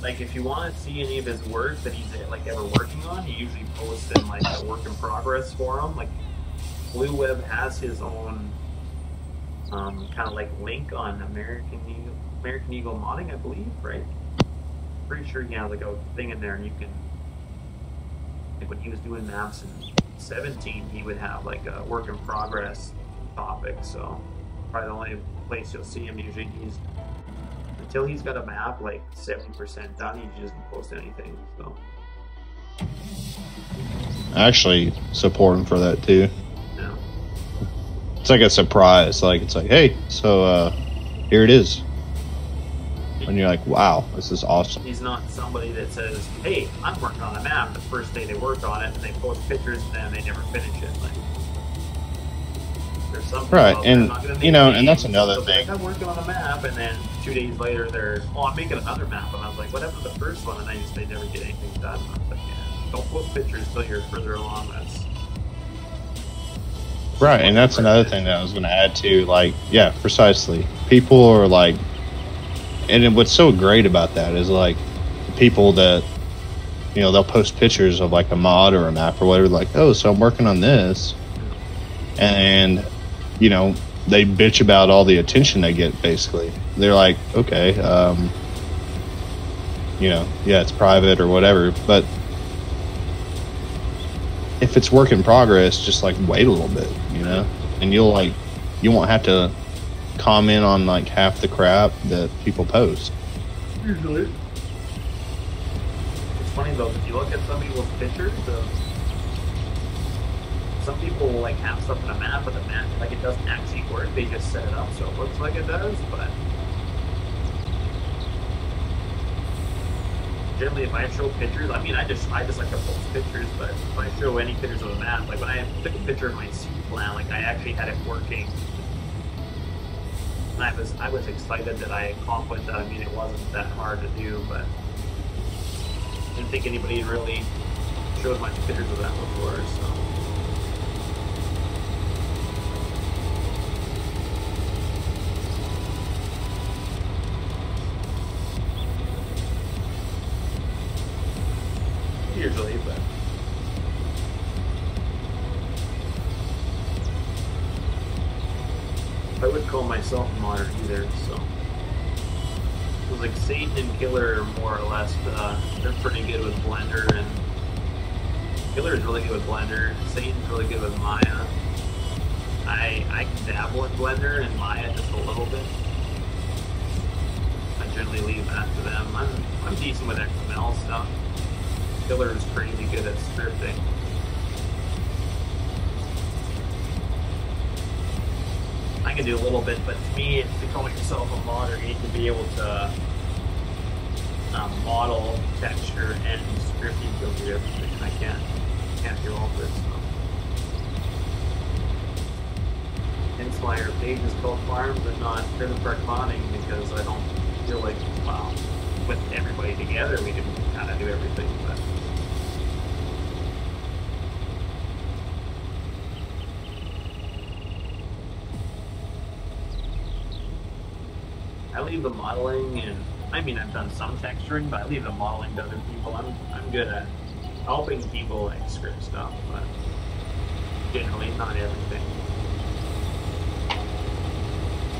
like, if you want to see any of his work that he's like ever working on, he usually posts in like a work in progress forum. Like Blue Web has his own kind of like link on American Eagle modding, I believe, right? Pretty sure he has like a thing in there, and you can, like, when he was doing maps in 17, he would have like a work in progress topic. So probably the only place you'll see him usually, until he's got a map like 70% done, he doesn't post anything. So I actually support him for that too. Yeah. It's like a surprise. Like it's like, hey, so here it is. And you're like, wow, this is awesome. He's not somebody that says, hey, I'm working on a map the first day they work on it, and they post pictures and then they never finish it. Like, there's some right, and you know, names, and that's another thing. I'm working on a map, and then 2 days later they're, oh, I'm making another map, and I was like, what happened to the first one? And they never get anything done. I was like, yeah, don't post pictures until you're further along. That's right, and that's another thing that I was going to add to. Like, yeah, precisely. People are like. And then what's so great about that is like people that, you know, they'll post pictures of like a mod or a map or whatever, like, oh, so I'm working on this. And, you know, they bitch about all the attention they get, basically. They're like, okay, you know, yeah, it's private or whatever. But if it's work in progress, just like wait a little bit, you know, and you won't have to comment on like half the crap that people post. Usually. It's funny though, if you look at some people's pictures of some people will like have stuff in a map, but the map like it doesn't actually work. They just set it up so it looks like it does, but generally if I show pictures, I mean I just like to post pictures, but if I show any pictures of a map, like when I took a picture of my seat plan, like I actually had it working. And I was excited that I accomplished that. I mean, it wasn't that hard to do, but I didn't think anybody had really showed much pictures of that before, so. Usually, but. I wouldn't call myself modern either, so. It was like Satan and Killer are more or less, they're pretty good with Blender, and Killer's really good with Blender, Satan's really good with Maya. I can dabble in Blender and Maya just a little bit. I generally leave that to them. I'm decent with XML stuff. Killer is crazy good at scripting. I can do a little bit, but to me, to call yourself a modder, you need to be able to model, texture, and scripting to do everything. And I can't do all of this. So. Hence why our page is called Farms and not Prison Park Modding, because I don't feel like, well, with everybody together, we can kind of do everything. But I leave the modeling, and I mean I've done some texturing, but I leave the modeling to other people. I'm good at helping people like script stuff, but generally not everything.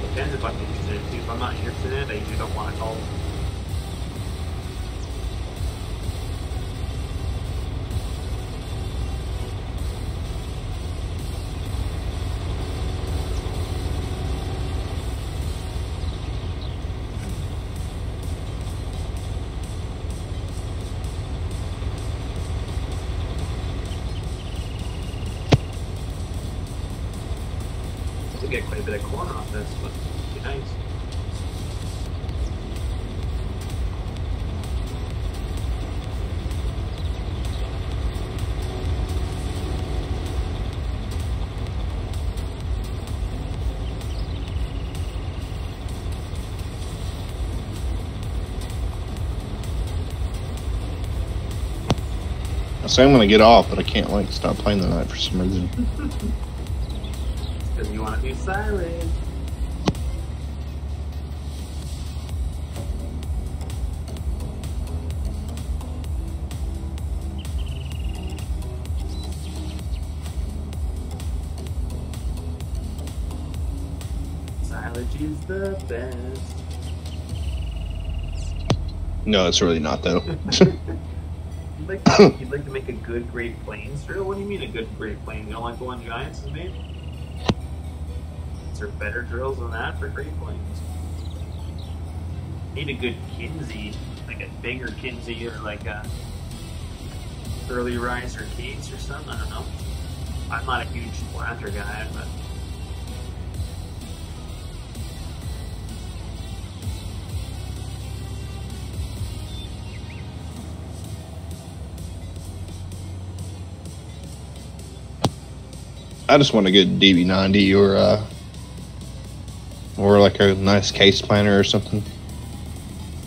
Depends if I'm interested in it too. If I'm not interested in it, I usually don't want to call. Get quite a bit of corn off this, but it'd be nice. I say I'm going to get off, but I can't like stop playing the night for some reason. Because you want to be silent. Silence is the best. No, it's really not though. You'd like to make a good Great Plains drill? What do you mean a good Great Plains? You don't like the one Giants has made? Is there better drills than that for Great Plains? Need a good Kinsey, like a bigger Kinsey, or like a early riser cakes or something. I don't know. I'm not a huge planter guy, but I just want to get DB90 or like a nice case planner or something.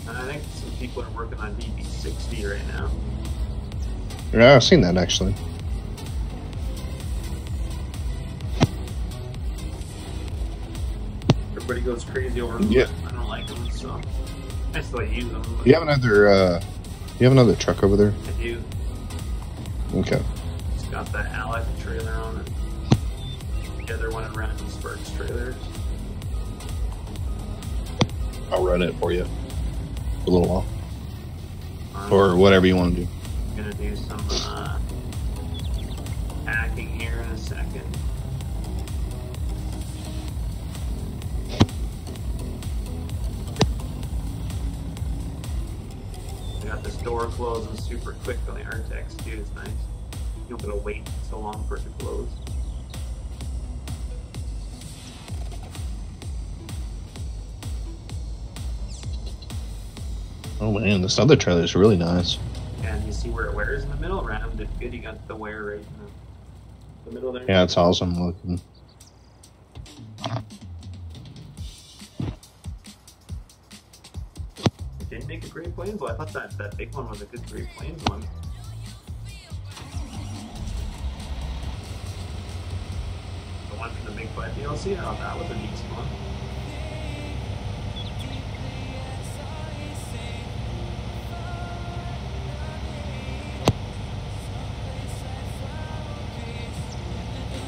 I think some people are working on DB60 right now. Yeah, I've seen that actually. Everybody goes crazy over them. Yeah. I don't like them, so I still use them. You have another truck over there? I do. Okay. It's got that Alex trailer on it. The other one in Random Sparks trailers. I'll run it for you for a little while. Or whatever you want to do. I'm gonna do some hacking here in a second. I got this door closing super quick on the Artex too. It's nice. You don't gotta wait so long for it to close. Oh man, this other trailer is really nice. And you see where it wears in the middle? Ram did good. You got the wear right in the middle there. Yeah, it's awesome looking. It didn't make a Great Plains? Well, I thought that big one was a good Great Plains one. The one from the Big Five DLC? Oh, that was a decent one.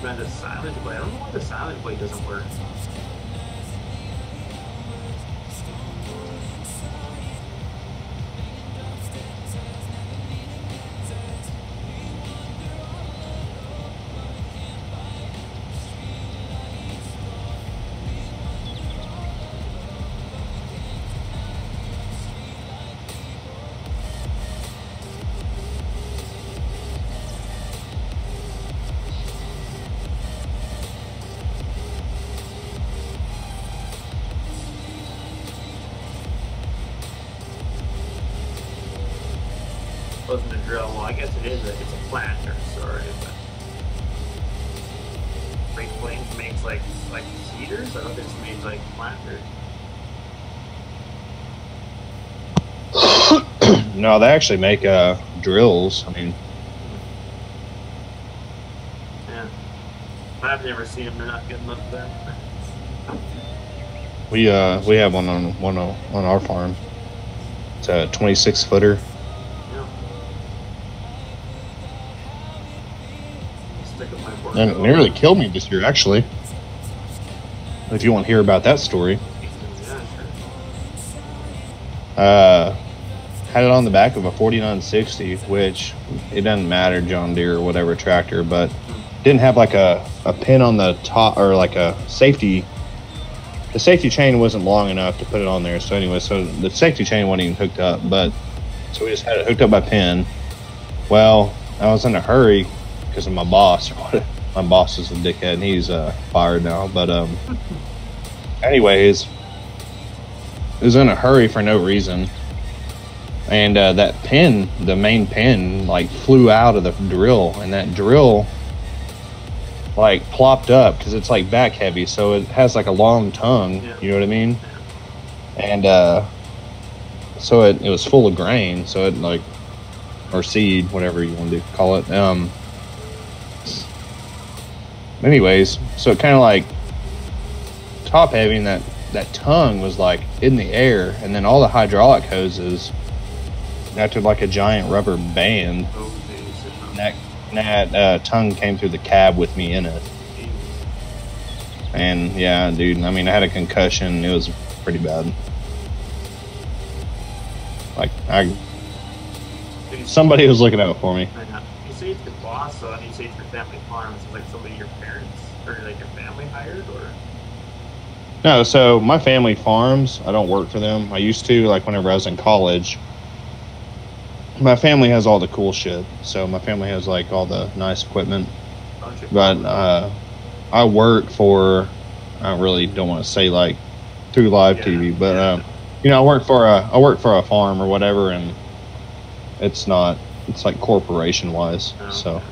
Man, the silent play. I don't know why the silent play doesn't work. Wasn't a drill. Well, I guess it is. It's a planter, sorry, but Great Plains makes like cedars. I thought this made like planters. No, they actually make drills. I mean, Yeah, I've never seen them. They're not good enough for that. we have one on our farm. It's a 26-footer. And it nearly killed me this year, actually. If you want to hear about that story. Had it on the back of a 4960, which it doesn't matter, John Deere or whatever tractor, but didn't have like a pin on the top, or like a safety. The safety chain wasn't long enough to put it on there. So anyway, so the safety chain wasn't even hooked up, but so we just had it hooked up by pin. Well, I was in a hurry because of my boss. My boss is a dickhead, and he's fired now. But anyways, I was in a hurry for no reason, and that pin, the main pin, like flew out of the drill, and that drill like plopped up because it's like back heavy, so it has like a long tongue. Yeah. You know what I mean? And so it was full of grain, so it like, or seed, whatever you want to call it. Anyways, so it kind of like top heavy, and that tongue was like in the air, and then all the hydraulic hoses acted like a giant rubber band. And that tongue came through the cab with me in it. And yeah, dude, I mean, I had a concussion. It was pretty bad. Like somebody was looking out for me. You say it's your boss, so and you say it's your family farm. Is it like somebody your parents or like your family hired, or? No, so my family farms. I don't work for them. I used to, like whenever I was in college. my family has all the cool shit. So my family has like all the nice equipment. But I work for. I really don't want to say like through live TV, but you know, I work for a farm or whatever, and it's not. It's like corporation wise. Oh, so. okay.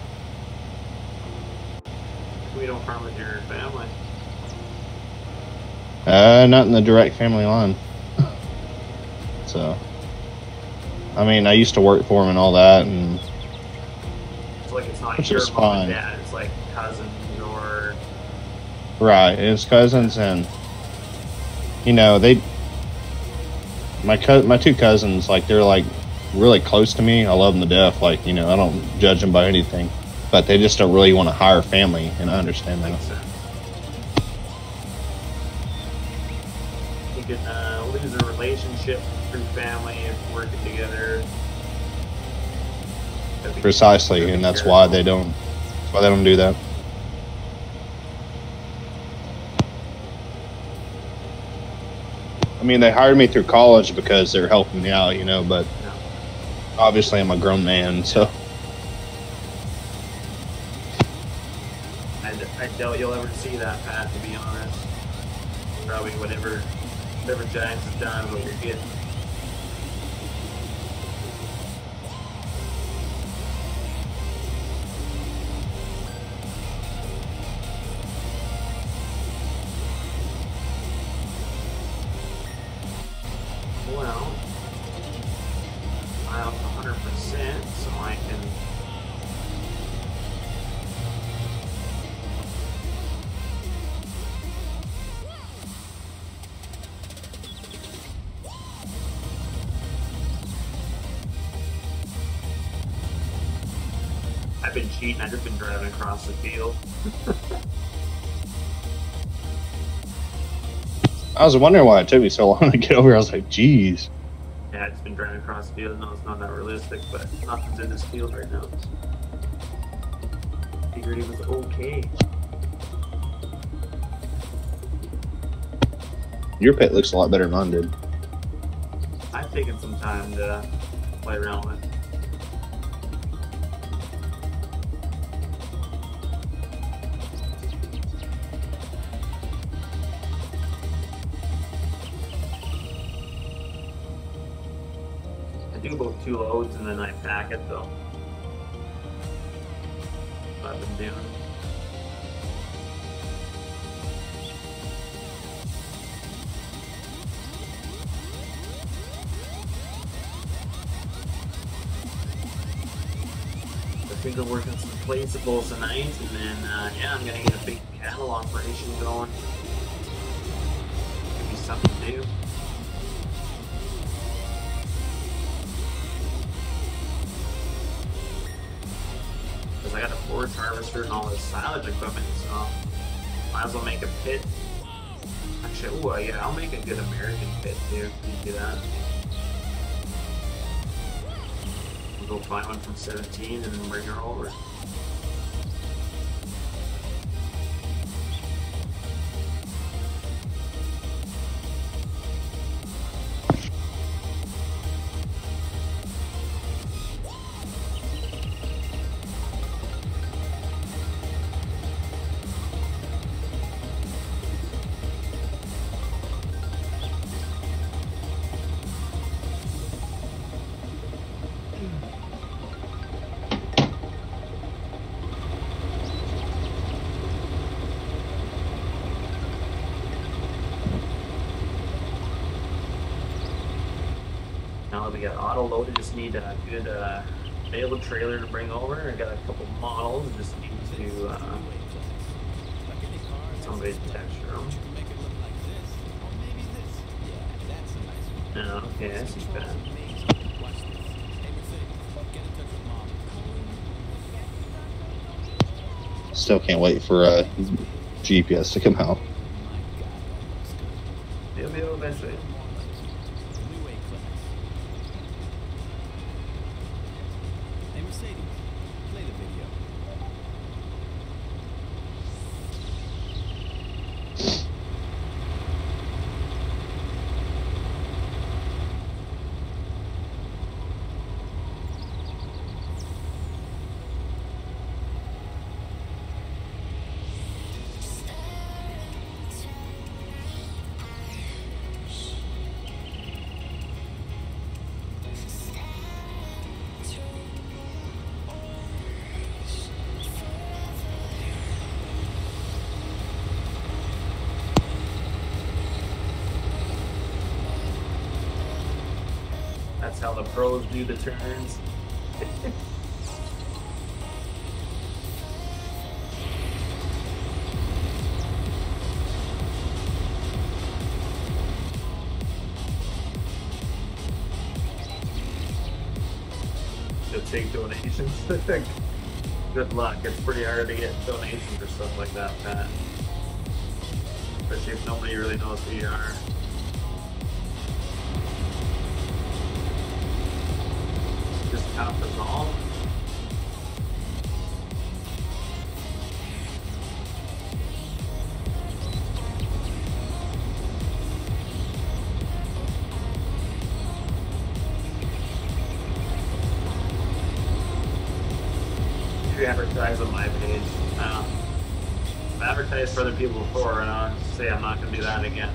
We don't farm with your family. Not in the direct family line. So, I mean, I used to work for him and all that, and it's like it's not which your is mom fine. and dad. It's like cousins or Right, it's cousins, and you know my two cousins, like they're like really close to me. I love them to death. Like, you know, I don't judge them by anything, but they just don't really want to hire family, and I understand that. Makes sense. You can lose a relationship through family if working together. Precisely, and that's why they don't. That's why they don't do that. I mean, they hired me through college because they're helping me out, you know, but obviously I'm a grown man, so. I doubt you'll ever see that, Pat, to be honest. Probably whatever Giants have done, what you're getting. Well, I'm 100%, so I can. I've been cheating. I've just been driving across the field. I was wondering why it took me so long to get over here. I was like, geez. Yeah, it's been driving across the field. No, it's not that realistic, but nothing's in this field right now. Figured it was okay. Your pit looks a lot better than mine did. I've taken some time to play around with it. I do about 2 loads and then I pack it though. That's what I've been doing. I think we're working some placeables tonight, and then yeah, I'm gonna get a big cattle operation going. Give me something to do. Because I got a forage harvester and all this silage equipment, so might as well make a pit. Actually, oh yeah, I'll make a good American pit too. You do that. We'll go find one from 17 and then bring her over. Now that we got auto loaded, just need a good available trailer to bring over. I got a couple models, just need to somebody to texture them. Oh, okay, I see that. Still can't wait for GPS to come out. It'll be over eventually. That's how the pros do the turns. To take donations. Good luck. It's pretty hard to get donations or stuff like that, Pat. Especially if nobody really knows who you are. Just count us all. Advertise on my page. I've advertised for other people before, and I'll say I'm not going to do that again.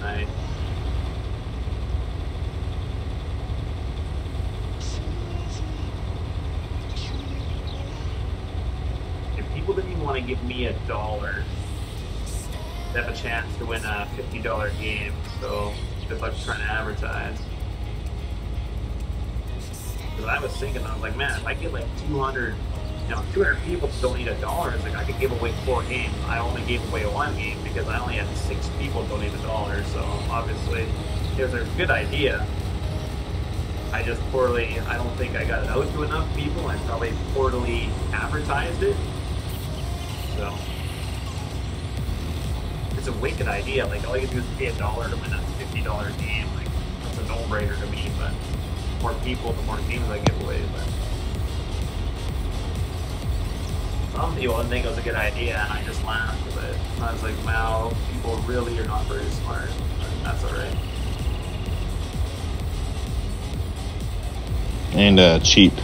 If people didn't even want to give me $1, they have a chance to win a $50 game. So if I was trying to advertise, because I was thinking, I was like, man, if I get like 200 people donate $1, like I could give away 4 games. I only gave away 1 game because I only had 6 people donate $1. So obviously, it was a good idea. I just I don't think I got it out to enough people. I probably poorly advertised it. So it's a wicked idea. Like all you do is pay $1 to win a $50 game. Like that's a no-brainer to me. But more people, the more games I give away. But some people didn't think it was a good idea, and I just laughed with it. I was like, wow, people really are not very smart. But that's alright. And cheap.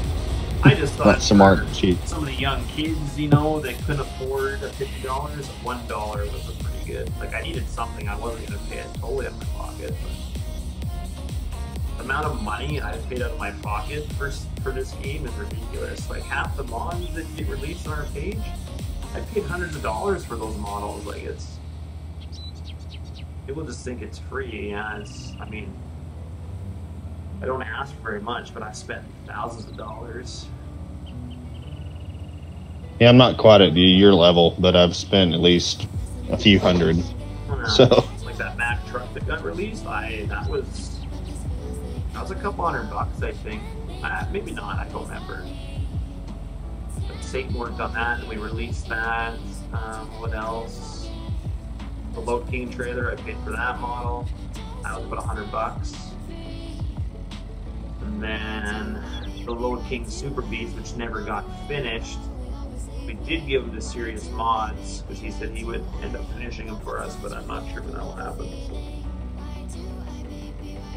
I just thought not smart, cheap. Some of the young kids, that couldn't afford $50, $1 was pretty good. Like, I needed something. I wasn't going to pay it totally out of my pocket. But the amount of money I paid out of my pocket for this game is ridiculous. Like half the mods that get released on our page, I paid hundreds of dollars for those models. Like people just think it's free. Yeah, I mean, I don't ask for very much, but I spent thousands of dollars. Yeah, I'm not quite at your level, but I've spent at least a few hundred. So like that Mack truck that got released, that was a couple $100, I think. Maybe not, I don't remember. But Satan worked on that, and we released that. What else? The Load King trailer, I paid for that model. That was about $100. And then the Load King Super Beast, which never got finished. We did give him to Serious Mods, because he said he would end up finishing them for us, but I'm not sure when that will happen.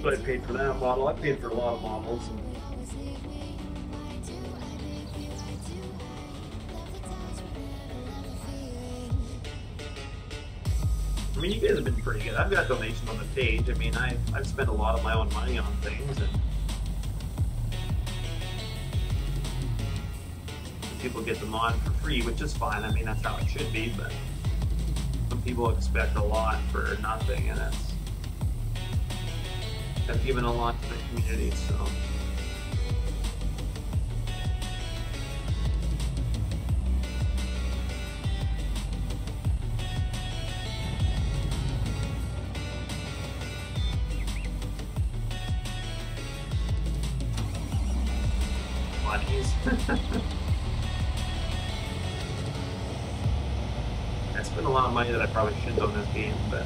So I paid for that model. I paid for a lot of models. I mean, you guys have been pretty good. I've got donations on the page. I mean, I've spent a lot of my own money on things, and people get them on for free, which is fine. I mean, that's how it should be, but some people expect a lot for nothing, and I've given a lot to the community, so. I spent a lot of money that I probably shouldn't on this game, but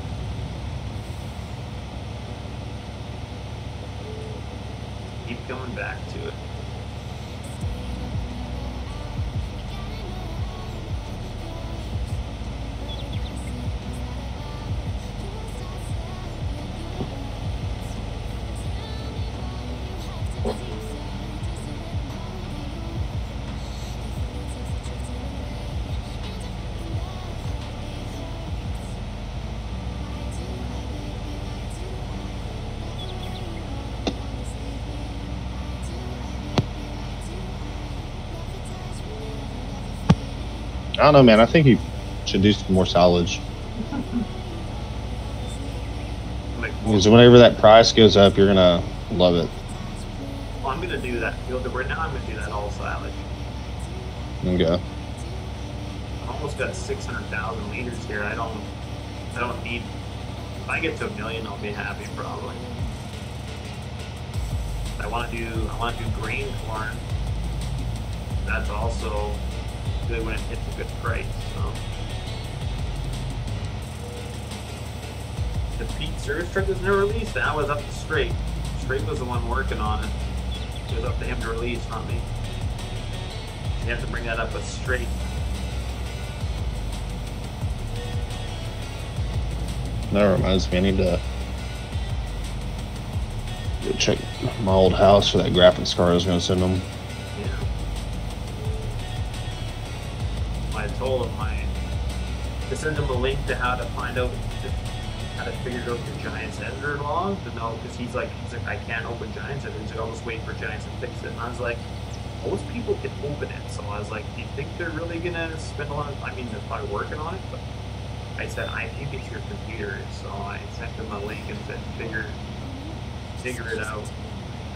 keep coming back to it. I don't know, man. I think you should do some more silage. Because whenever that price goes up, you're gonna love it. Well, I'm gonna do that. Right now, I'm gonna do that all silage. Okay. I've almost got 600,000 liters here. I don't need. If I get to 1 million, I'll be happy probably. I want to do grain corn. That's also good when it hits a good price. So. The Pete Surge truck was never released. That was up to Straight. Straight was the one working on it. It was up to him to release, not me. You have to bring that up with Straight. That reminds me, I need to go check my old house for that graphics card I was going to send them. Yeah. I told him to send him a link to how to find out how to figure out your Giants editor log to know, because he's like, I can't open Giants editor. He's like, I'll just wait for Giants to fix it. And I was like, most people can open it. So I was like, do you think they're really gonna spend a lot of? I mean, they're probably working on it, but I said, I think it's your computer. So I sent him a link and said, figure it out.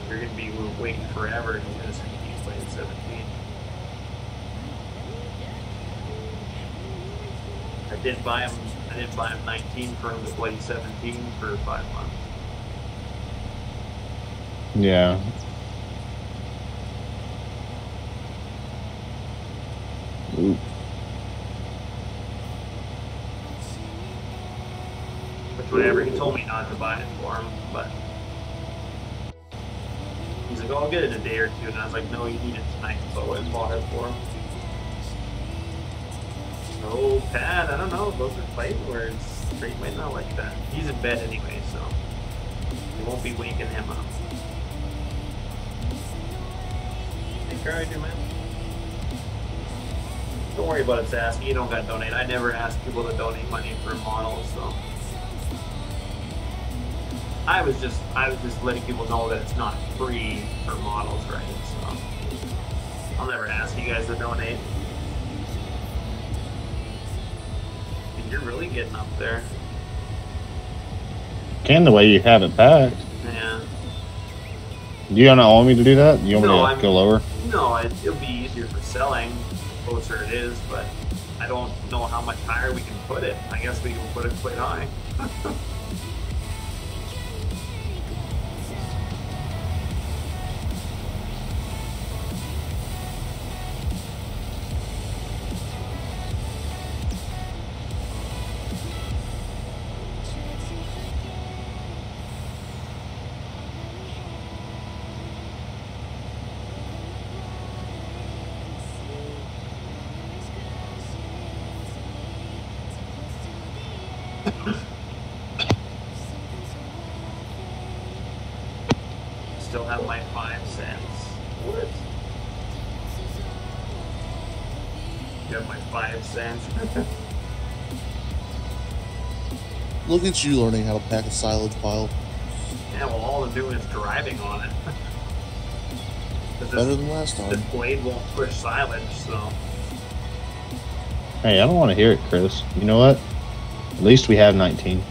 You're gonna be waiting forever, and he's gonna send you playing 17. I did buy him 19 for him to play 17 for 5 months. Yeah. Ooh. Which whatever, he told me not to buy it for him, but he's like, oh, I'll get it a day or two, and I was like, no, you need it tonight, so I bought it for him. Oh, Pat, I don't know, those are fighting words. Straight might not like that. He's in bed anyway, so you won't be waking him up. Hey, Carl, man. Don't worry about it, asking. You don't got to donate. I never ask people to donate money for models, so I was just letting people know that it's not free for models, right? So I'll never ask you guys to donate. You're really getting up there. Can the way you have it packed. Yeah. Do you not want me to do that? You want me to go lower? No, it'll be easier for selling the closer it is, but I don't know how much higher we can put it. I guess we can put it quite high. Still have my 5 cents. What? You have my 5 cents. Look at you learning how to pack a silage pile. Yeah, well, all I'm doing is driving on it. Better than last time. This blade won't push silage, so. Hey, I don't want to hear it, Chris. You know what? At least we have 19.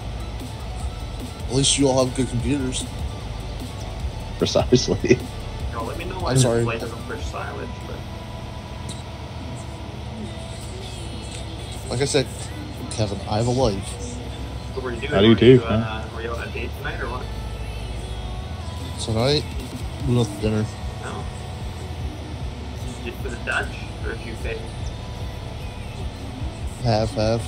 At least you all have good computers. Precisely. No, let me know why I'm sorry. this blade doesn't push silage, but. Like I said, Kevin, I have a life. What were you doing? I do too. Were you on a date tonight or what? Tonight, we went to dinner. No. Was it Dutch or did you pay? Half. No.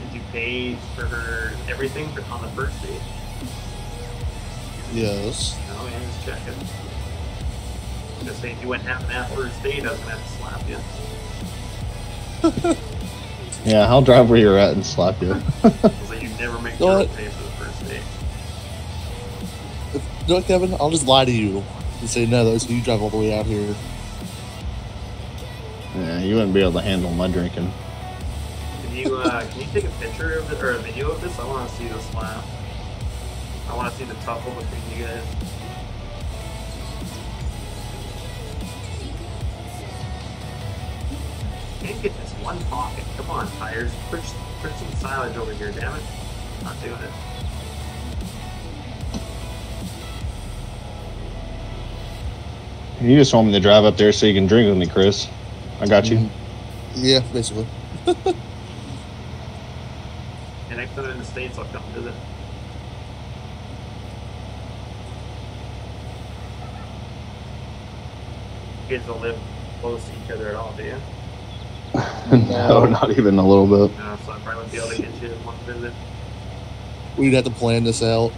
Did you pay for her everything on the first date? Yes. No, yeah, just checking. Just say if you went half and half first date, I was gonna have to slap you. Yeah, I'll drive where you're at and slap you. So you never make your pay for the first date. You know what, Kevin? I'll just lie to you and say no, so you drive all the way out here. Yeah, you wouldn't be able to handle my drinking. Can you take a picture of it or a video of this? I want to see the slap. I want to see the tuffle between you guys. Can't get this one pocket. Come on, tires. Push some silage over here, damn it. Not doing it. You just want me to drive up there so you can drink with me, Chris. I got you. Yeah, basically. And next time I'm in the States, I'll come visit. You guys don't live close to each other at all, do you? No, not even a little bit. No, so I probably wouldn't be able to get you in one visit. We'd have to plan this out.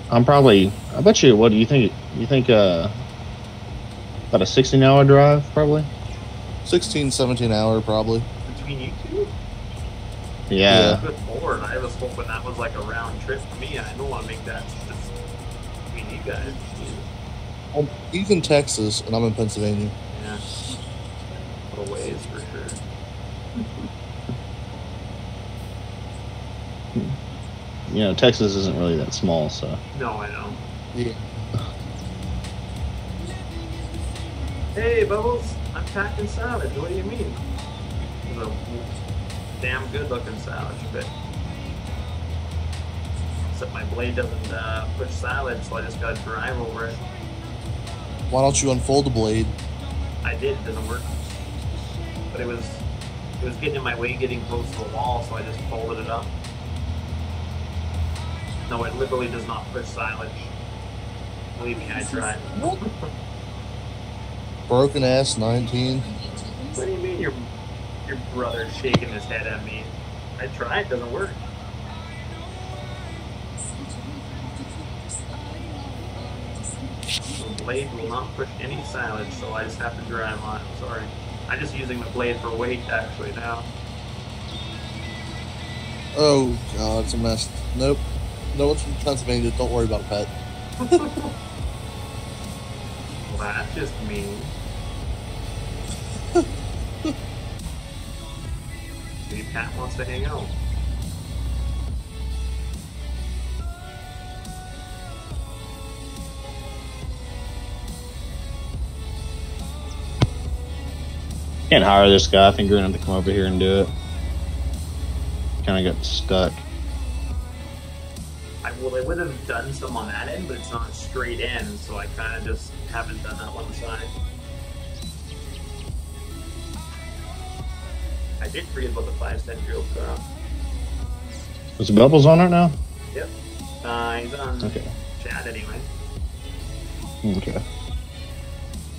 I bet you, what do you think? You think about a 16-hour drive, probably? 16, 17 hour, probably. Between you two? Yeah. Good lord, I was hoping that was like a round trip for me. I don't want to make that just between you guys. He's in Texas, and I'm in Pennsylvania. Yeah. A little ways for sure. You know, Texas isn't really that small, so. No, I know. Yeah. Hey, Bubbles, I'm packing salad. What do you mean? It's a damn good looking salad, but except my blade doesn't push salad, so I just gotta drive over it. Why don't you unfold the blade? I did, it doesn't work. But it was getting in my way, getting close to the wall, so I just folded it up. No, it literally does not push silage. Believe me, I tried. Broken ass 19. What do you mean your brother's shaking his head at me? I tried, it doesn't work. The blade will not push any silage, so I just have to drive on it. Sorry. I'm just using the blade for weight actually now. Oh god, it's a mess. Nope. No one's from Pennsylvania. Don't worry about it, Pat. Well, that's just mean. Maybe Pat wants to hang out. Can't hire this guy. I think we're going to have to come over here and do it. Kind of got stuck. Well, I would have done some on that end, but it's not straight in, so I kind of just haven't done that one side. I did forget about the 5-cent drill car. Is Bubbles on it now? Yep. He's on chat anyway. Okay.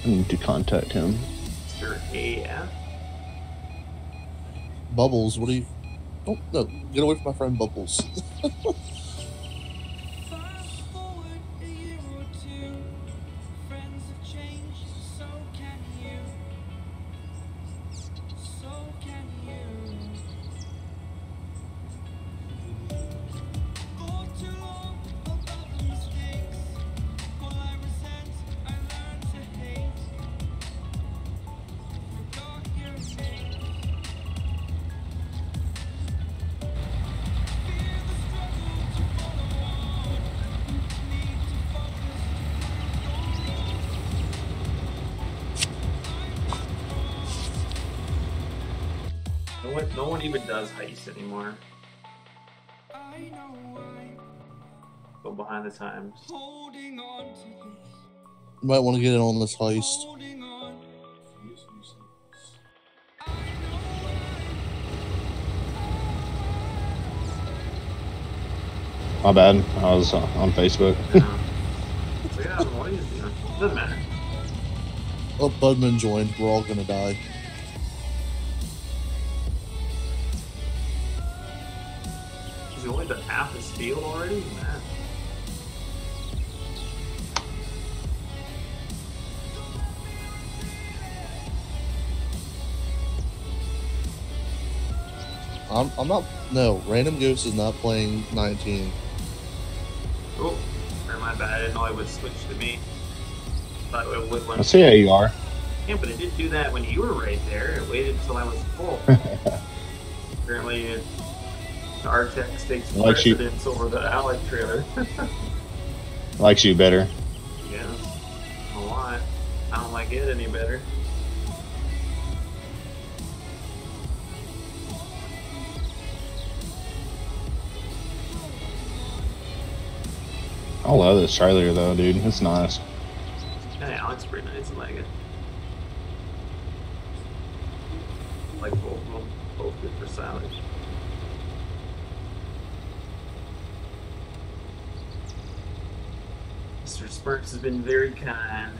I need to contact him. Mr. AF. Bubbles, what are you... Oh, no. Get away from my friend Bubbles. No one even does heist anymore. Go behind the times. You might want to get in on this heist. My bad. I was on Facebook. So yeah, what are you doing? Doesn't matter. Oh, Budman joined. We're all gonna die. He's only done half his field already? Man. I'm not. No, Random Ghost is not playing 19. Oh, my bad. I didn't know it would switch to me. Thought it would when... I see how you are. Yeah, but it didn't do that when you were right there. It waited until I was full. Apparently, the Artex takes precedence over the Alec trailer. Likes you better. Yeah, a lot. I don't like it any better. I love this trailer though, dude. It's nice. Yeah, Alex, pretty nice. I like it. Like both of them, both good for silage. Mr. Sparks has been very kind.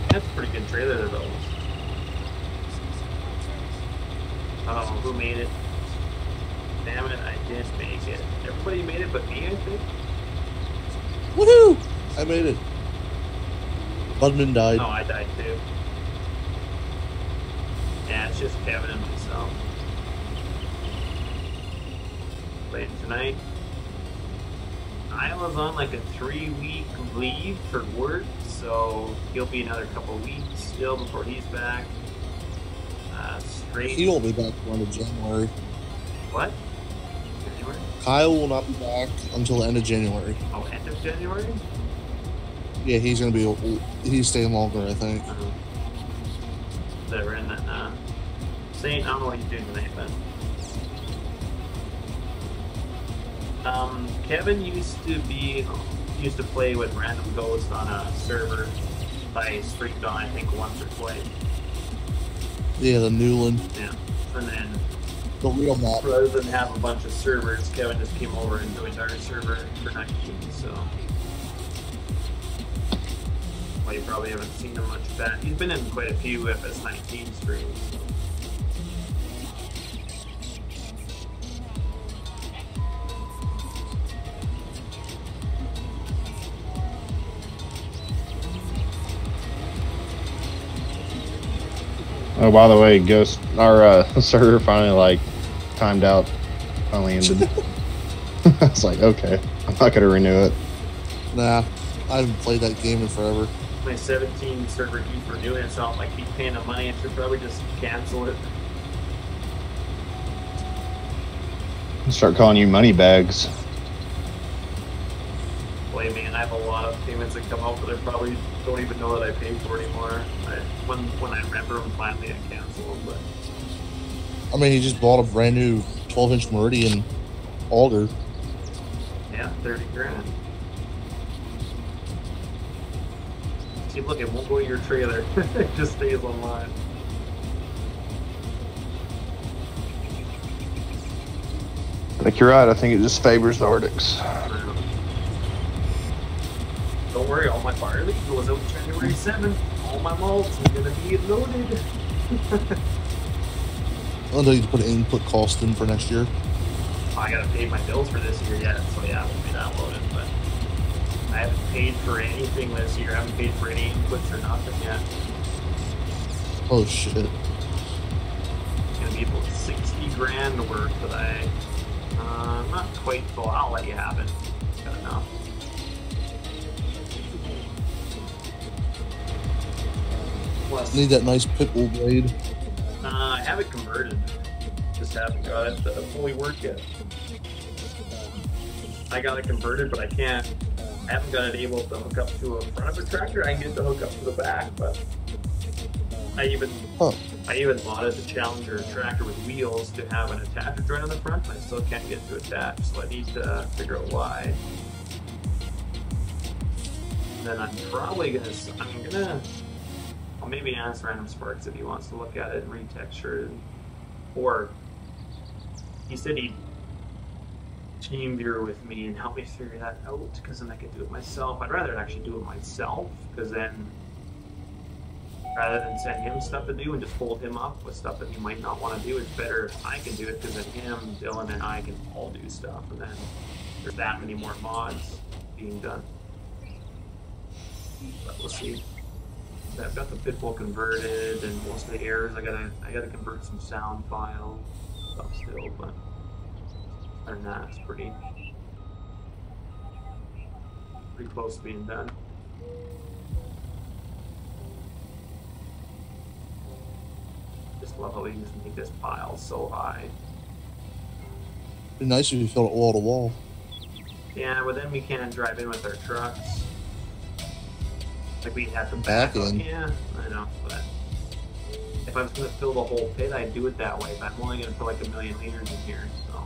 That's a pretty good trailer though. Oh, who made it? Damn it, I did make it. Everybody made it but me, I think. Woohoo! I made it. Budman died. Oh, I died too. Yeah, it's just Kevin and myself. Playing tonight. Isla's on like a 3-week leave for work, so he'll be another couple weeks still before he's back. Straight. He won't be back until the end of January. What? January? Kyle will not be back until the end of January. Oh, end of January? Yeah, he's gonna be. He's staying longer, I think. That we're in that. Saint, I don't know what he's doing tonight, but Kevin used to play with Random Ghost on a server I streamed on, I think, once or twice. Yeah, the Newland. Yeah, and then The real map. rather than have a bunch of servers, Kevin just came over and joined our server for 19. So, well, you probably haven't seen him much of that. He's been in quite a few FS19 streams. So. Oh, by the way, Ghost, our server finally timed out. Finally ended. I was like, okay, I'm not gonna renew it. Nah, I haven't played that game in forever. My 17 server keeps renewing, so I'm like, keep paying the money. I should probably just cancel it. Start calling you money bags. Boy, man, I have a lot of payments that come out, but I probably don't even know that I paid for anymore. When I remember them, finally I cancel them. But I mean, he just bought a brand new 12-inch Meridian auger. yeah, 30 grand. See, look, it won't go to your trailer. It just stays online. I think you're right. I think it just favors the Arctics. Don't worry, all my barley goes out January 7th. All my malts are gonna be loaded. I don't need to put an input cost in for next year. I gotta pay my bills for this year yet, so yeah, it won't be that loaded, but I haven't paid for anything this year. I haven't paid for any inputs or nothing yet. Oh shit. It's gonna be about 60 grand worth, but I'm not quite full. I'll let you have it. Got enough. Plus, Need that nice pitbull blade. I have it converted. Just haven't got it to fully work yet. I got it converted, but I haven't got it able to hook up to a front of a tractor. I can get it to hook up to the back, but I even modded the Challenger tractor with wheels to have an attacher joint on the front, and I still can't get it to attach, so I need to figure out why. And then I'm gonna I'll maybe ask Random Sparks if he wants to look at it and retexture it, or he said he'd team viewer with me and help me figure that out, because then I can do it myself. I'd rather actually do it myself, because then rather than send him stuff to do and just hold him up with stuff that he might not want to do, it's better if I can do it, because then him, Dylan, and I can all do stuff, and then there's that many more mods being done. But we'll see. I've got the pitbull converted, and most of the errors I gotta convert some sound file stuff still, but other than that, it's pretty close to being done. Just love how we can just make this pile so high. It'd be nice if you filled it wall to wall. Yeah, but then we can't drive in with our trucks. Like we have to Back back up. in. Yeah, I know, but if I was gonna fill the whole pit, I'd do it that way. But I'm only gonna fill like 1,000,000 liters in here, so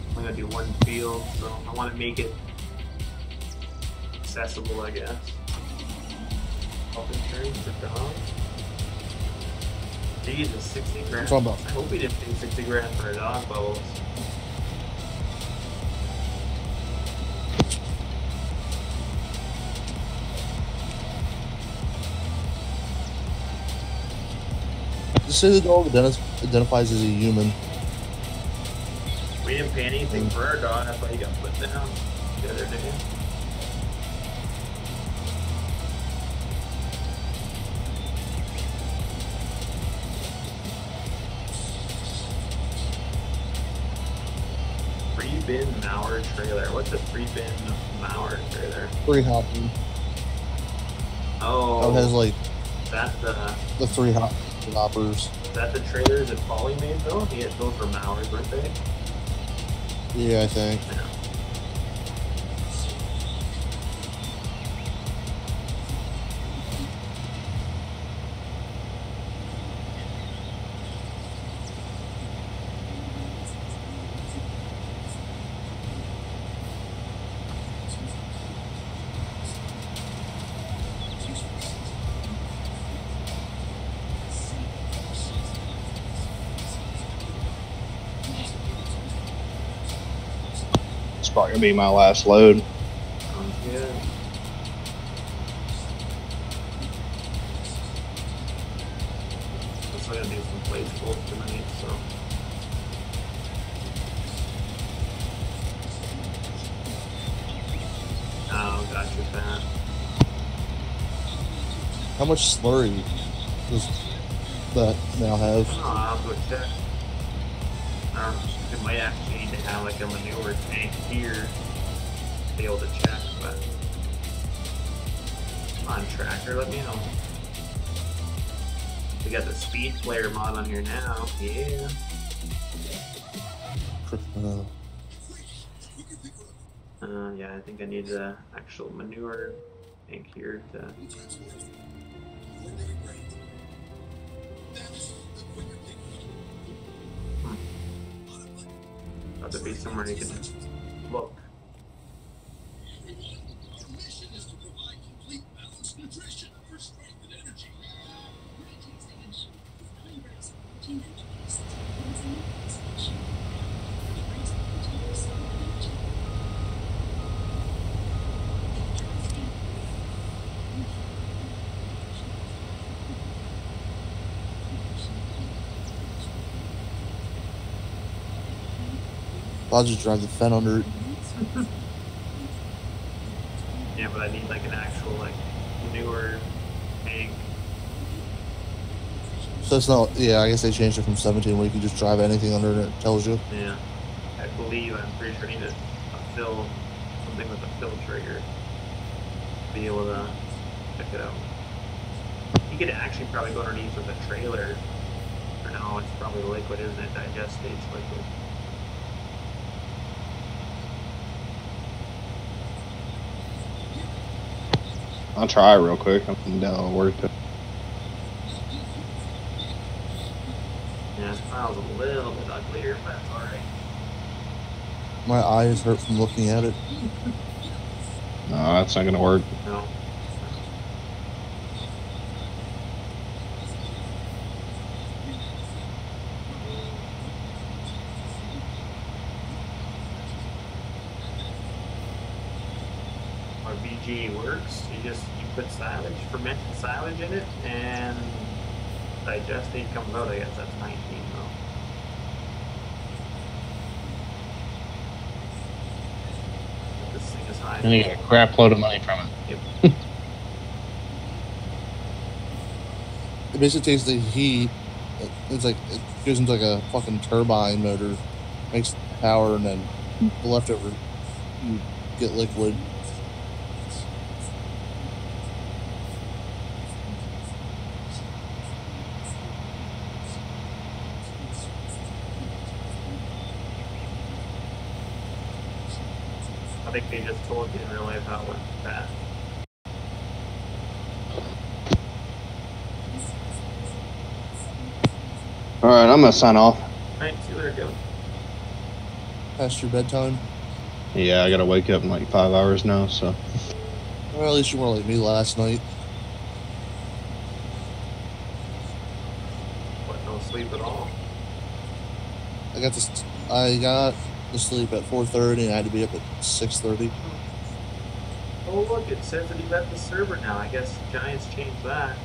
I'm gonna do one field. So I want to make it accessible, I guess. Health insurance for dogs. Jesus, 60 grand. Talking about. I hope we didn't pay 60 grand for a dog bubbles. Just say the dog identifies as a human. We didn't pay anything for our dog. That's why he got put down the other day. Free bin Mauer trailer. What's a free bin Mauer trailer? Free hopping. Oh, It has like that's the three hoppers. is that the trailers that Paulie made though? Yeah, those were Mauers, weren't they? Yeah, I think. Yeah. It's probably gonna be my last load. Sounds good. I'm still gonna do some placeables tonight, so. Oh, gotcha, Pat. How much slurry does that now have? I'll have to go check. It might actually need to have like a manure tank here to be able to check, but come on, tracker, let me know. We got the speed player mod on here now. Yeah. Yeah, I think I need the actual manure tank here to. Got to be somewhere you can look. I'll just drive the Fen under it. Yeah, but I need like an actual like manure tank. So it's not. Yeah, I guess they changed it from 17 where you can just drive anything under it. It tells you. Yeah, I believe I'm pretty sure I need a fill, something with a fill trigger to be able to check it out. You could actually probably go underneath with a trailer. Or no, it's probably liquid, isn't it? Digest stage liquid. I'll try it real quick. I'm down to work. Yeah, this file's a little bit uglier, but that's alright. My eyes hurt from looking at it. No, that's not gonna work. No. Our BG works. You put silage, fermented silage in it, and digestate comes out. I guess that's 19 though. This thing is high. And you get a crap load of money from it. Yep. It basically takes the heat. It's like it goes into like a fucking turbine motor, makes power, and then the leftover you get liquid. I think they just told you in real life how it went bad. All right, I'm gonna sign off. All right, see you later, Kevin. Past your bedtime? Yeah, I gotta wake up in like 5 hours now, so. Well, at least you weren't like me last night. What, no sleep at all? I got to sleep at 4:30 and I had to be up at 6:30. Oh, look, it says that he left the server now. I guess Giants changed that.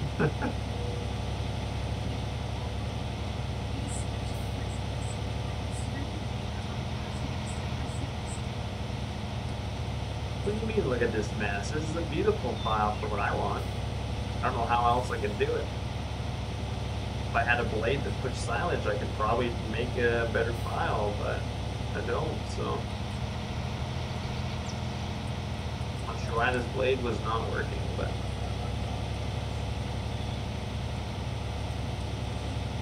What do you mean, look at this mess? This is a beautiful file for what I want. I don't know how else I can do it. If I had a blade that pushed silage, I could probably make a better file, but I don't, so. Not sure why this blade was not working, but.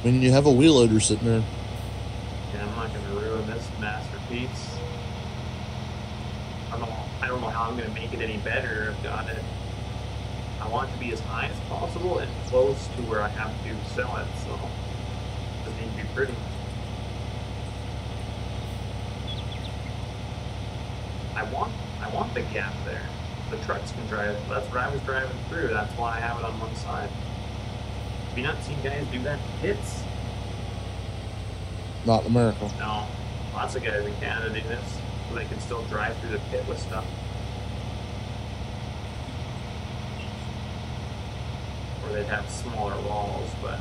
I mean, you have a wheel loader sitting there. Yeah, I'm not gonna ruin this masterpiece. I don't know how I'm gonna make it any better. I've got it. I want it to be as high as possible and close to where I have to sell it, so it doesn't need to be pretty. I want the gap there. The trucks can drive. That's what I was driving through. That's why I have it on one side. Have you not seen guys do that in pits? Not in America. No. Lots of guys in Canada do this. So they can still drive through the pit with stuff. Or they'd have smaller walls, but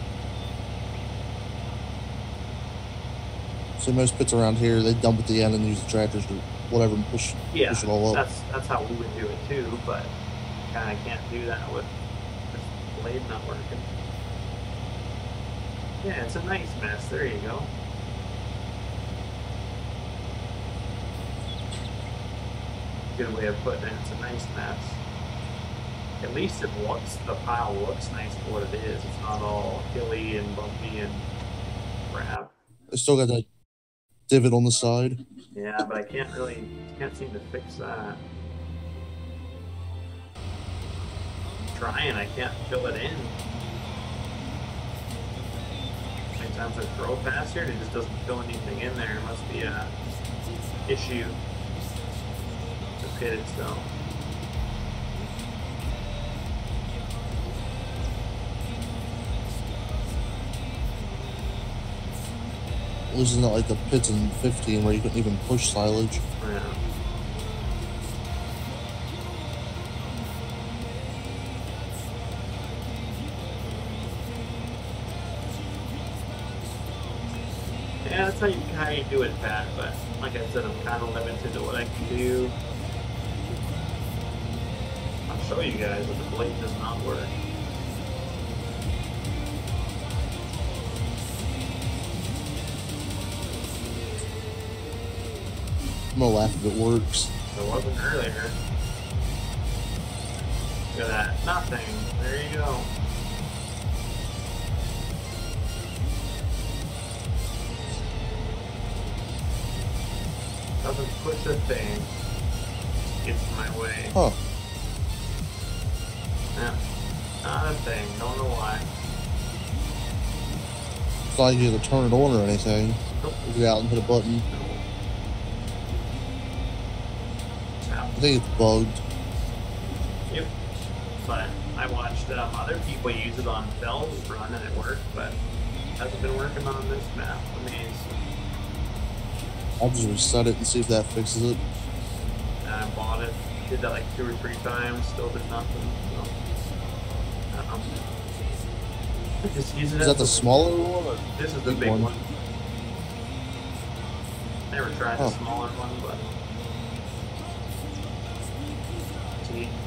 So most pits around here, they dump at the end and use the tractors or whatever and push it all up. That's how we would do it too, but kind of can't do that with this blade not working. Yeah, it's a nice mess. There you go. Good way of putting it. It's a nice mess. At least the pile looks nice for what it is. It's not all hilly and bumpy and crap. I still got that divot on the side. Yeah, but I can't seem to fix that. I'm trying, I can't fill it in. Many times I throw past here, and it just doesn't fill anything in there. It must be a issue. The pit itself. At least it's not like the pits in 15 where you couldn't even push silage. Yeah. Yeah, that's how you do it, Pat, but like I said, I'm kind of limited to what I can do. I'll show you guys, but the blade does not work. I'm gonna laugh if it works. It wasn't earlier. Look at that. Nothing. There you go. Doesn't push a thing. Gets in my way. Huh. Yeah. Not a thing. Don't know why. It's not like you have to turn it on or anything. Nope. You go out and hit a button. I think it's bugged. Yep. But I watched other people use it on Bell's run and it worked, but hasn't been working on this map for me. I'll just reset it and see if that fixes it. I bought it, did that like 2 or 3 times, still did nothing. So, just use it. Is that the smaller one? Or this is the big one. Never tried the smaller one, but.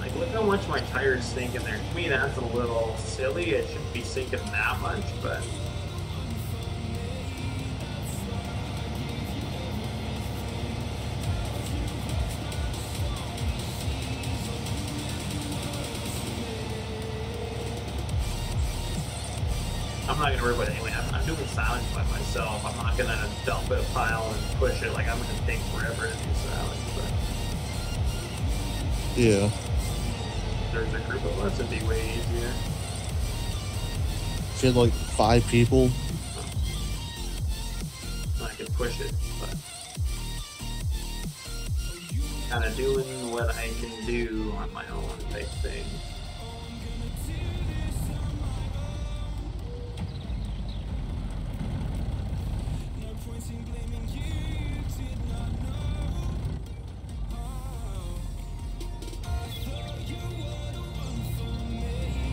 Like, look how much my tires sink in there. To me, that's a little silly. It shouldn't be sinking that much, but. I'm not gonna worry about it anyway. I'm doing silage by myself. I'm not gonna dump a pile and push it. Like, I'm gonna take forever to do silage, but. Yeah. There's a group of us, it'd be way easier. If you had like 5 people, push it, but kind of doing what I can do on my own type thing.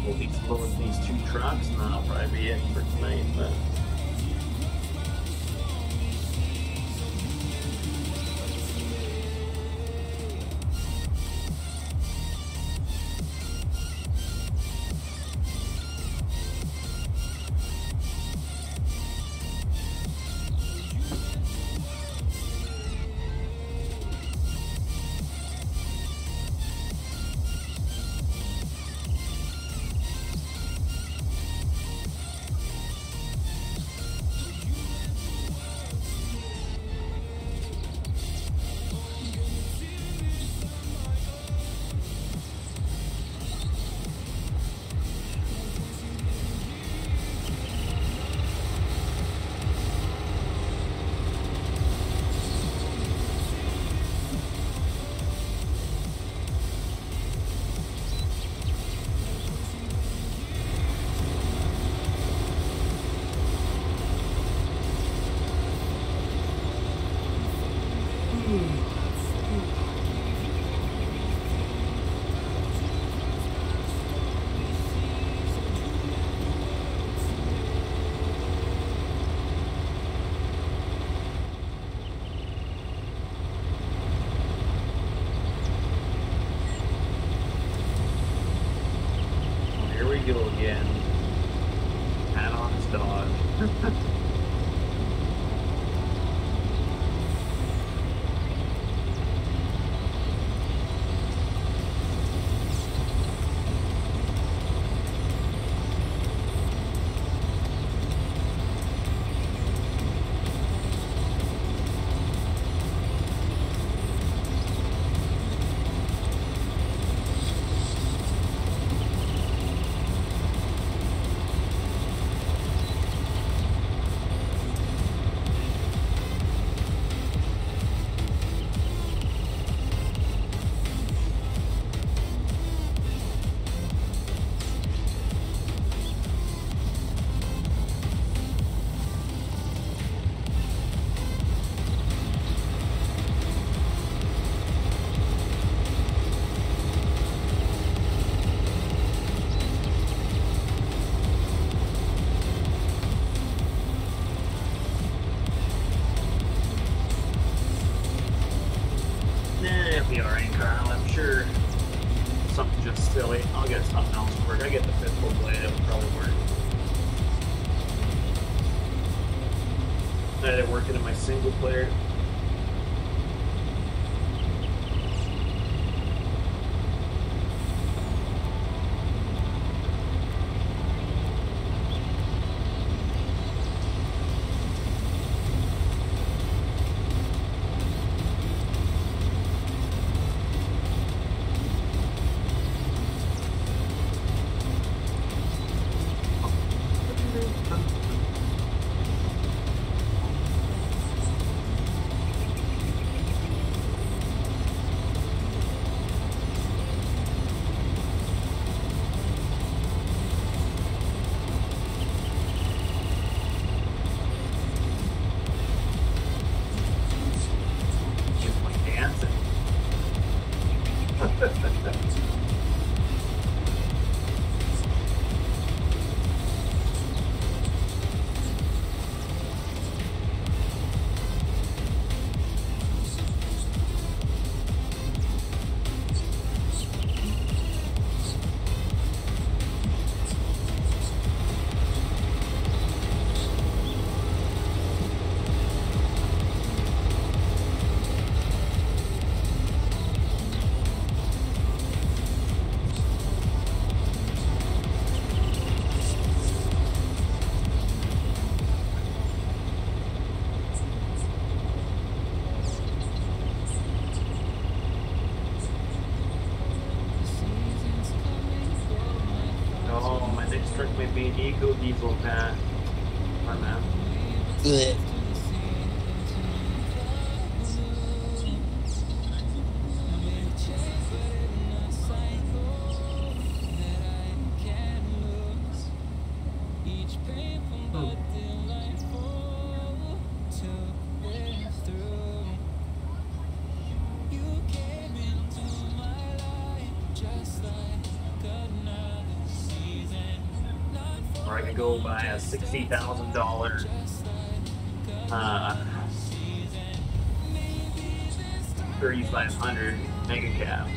We'll explode these 2 trucks, and then I'll probably be it for tonight. But go again. Pat on his dog. It'll be alright, Carl. I'm sure something just silly. I'll get something else to work. I get the pistol blade, it'll probably work. I had it working in my single player. Truck might be an eco diesel pack. My man. or I could go buy a $60,000 3500 mega cab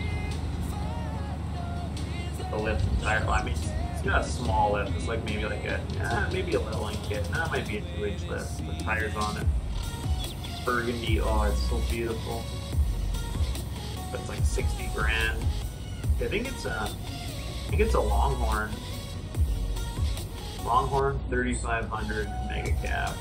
with the lift and tire. Well, I mean, it's got a small lift. It's like maybe like maybe a leveling kit. That might be a 2-inch lift with tires on it. Burgundy. Oh, it's so beautiful. But it's like 60 grand. I think it's a Longhorn. Longhorn 3500 mega cab.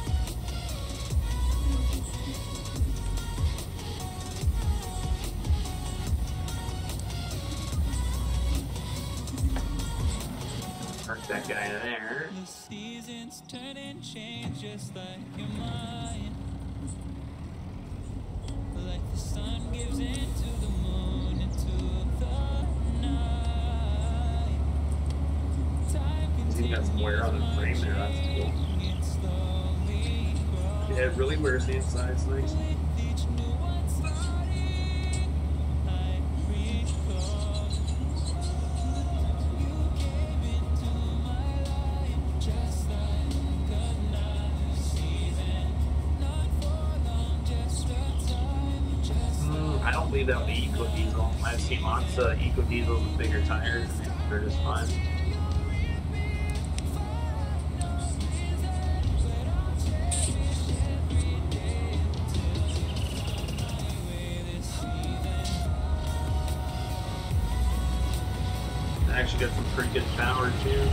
Park that guy there. The seasons turn and change just like your mind. Like the sun gives into the moon, into the night. Time He's got some wear on the frame there, that's cool. Yeah, it really wears the inside, it's nice. I don't believe that with the Eco Diesel. I've seen lots of Eco Diesels with bigger tires, and they're just fine. I actually got some pretty good power too.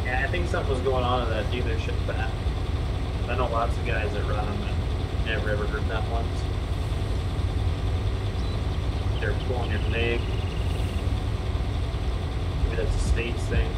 I think something was going on in that dealership that I know lots of guys that run them and never ever heard that once. They're pulling your leg. Maybe that's a states thing.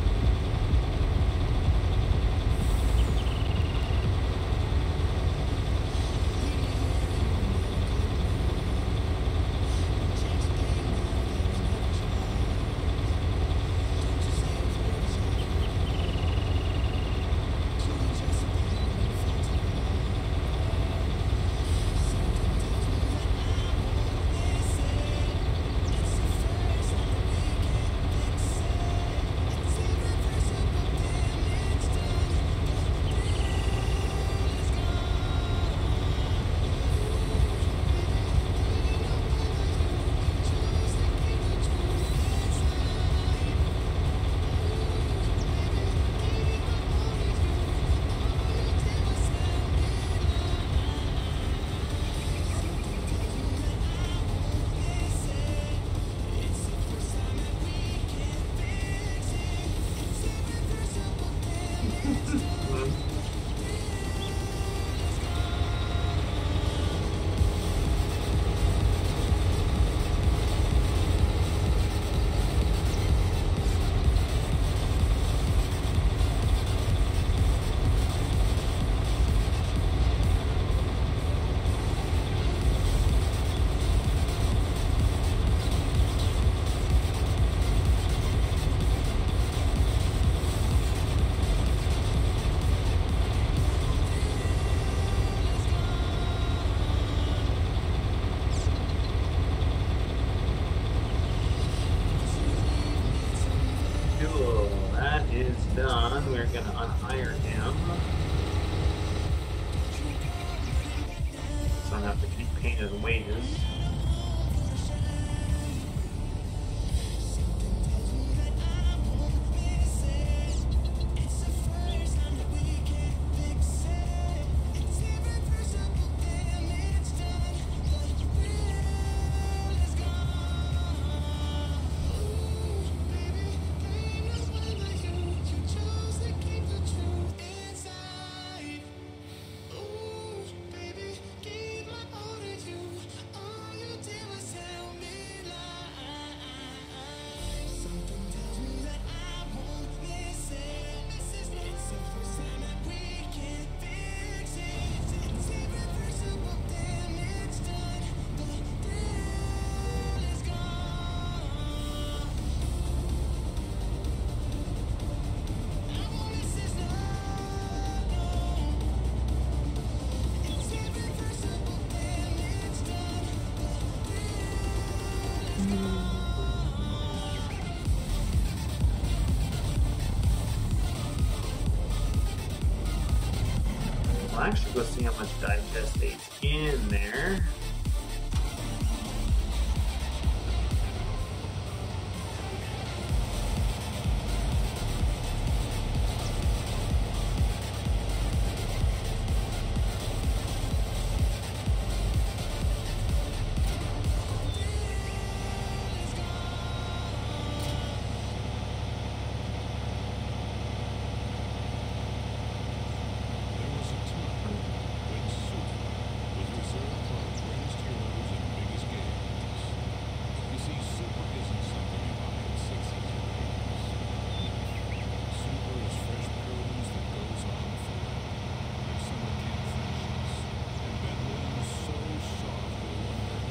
done, we're gonna unhire him. So I don't have to keep paying his wages. I'll actually go see how much digest eight's in there.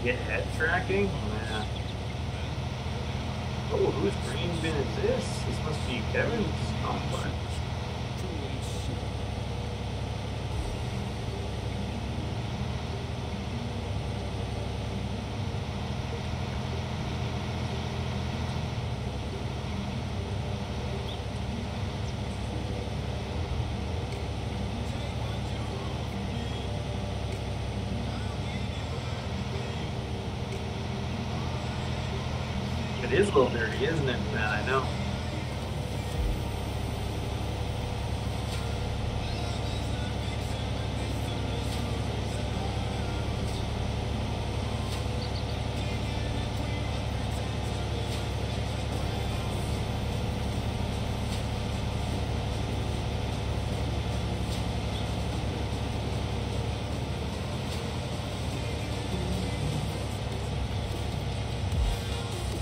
Get head tracking? Yeah. Oh, whose green bin is this? This must be Kevin's complex. It is a little dirty, isn't it, man? I know.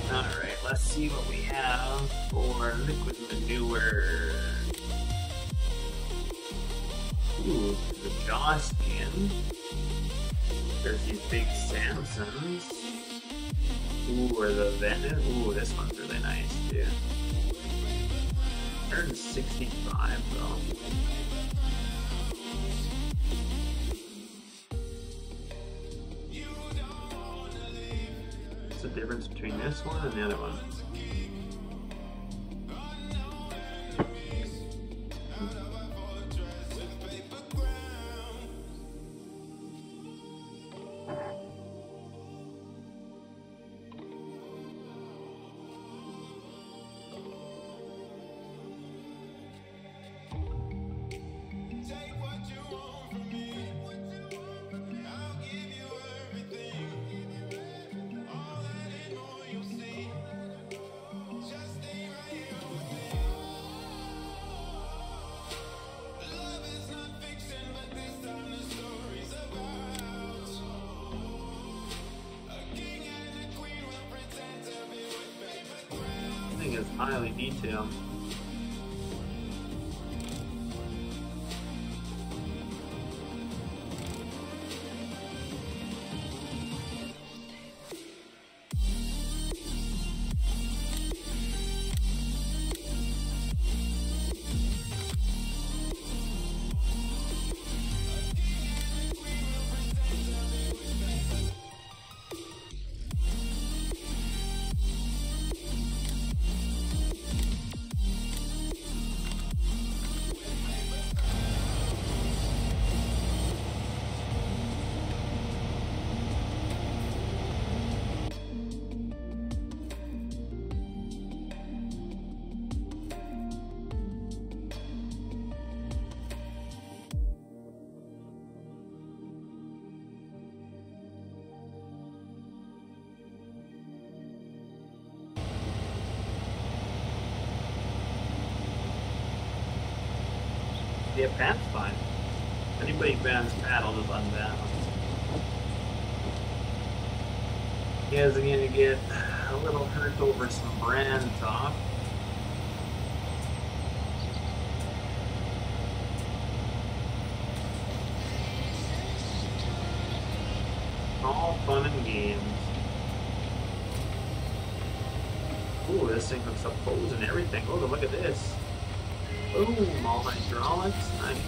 Alright, let's see what we have for liquid manure. Ooh, the jaw skin. There's these big Samsons. Ooh, or the Venice. Ooh, this one's really nice, too. 165 though. What's the difference between this one and the other one? This thing is highly detailed. Yeah, Pat's fine. Anybody bans Pat, I'll just unban him. He is gonna get a little hurt over some brand talk. All fun and games. Ooh, this thing hooks up hose and everything. Oh, look at this. Boom, all hydraulics. Nice.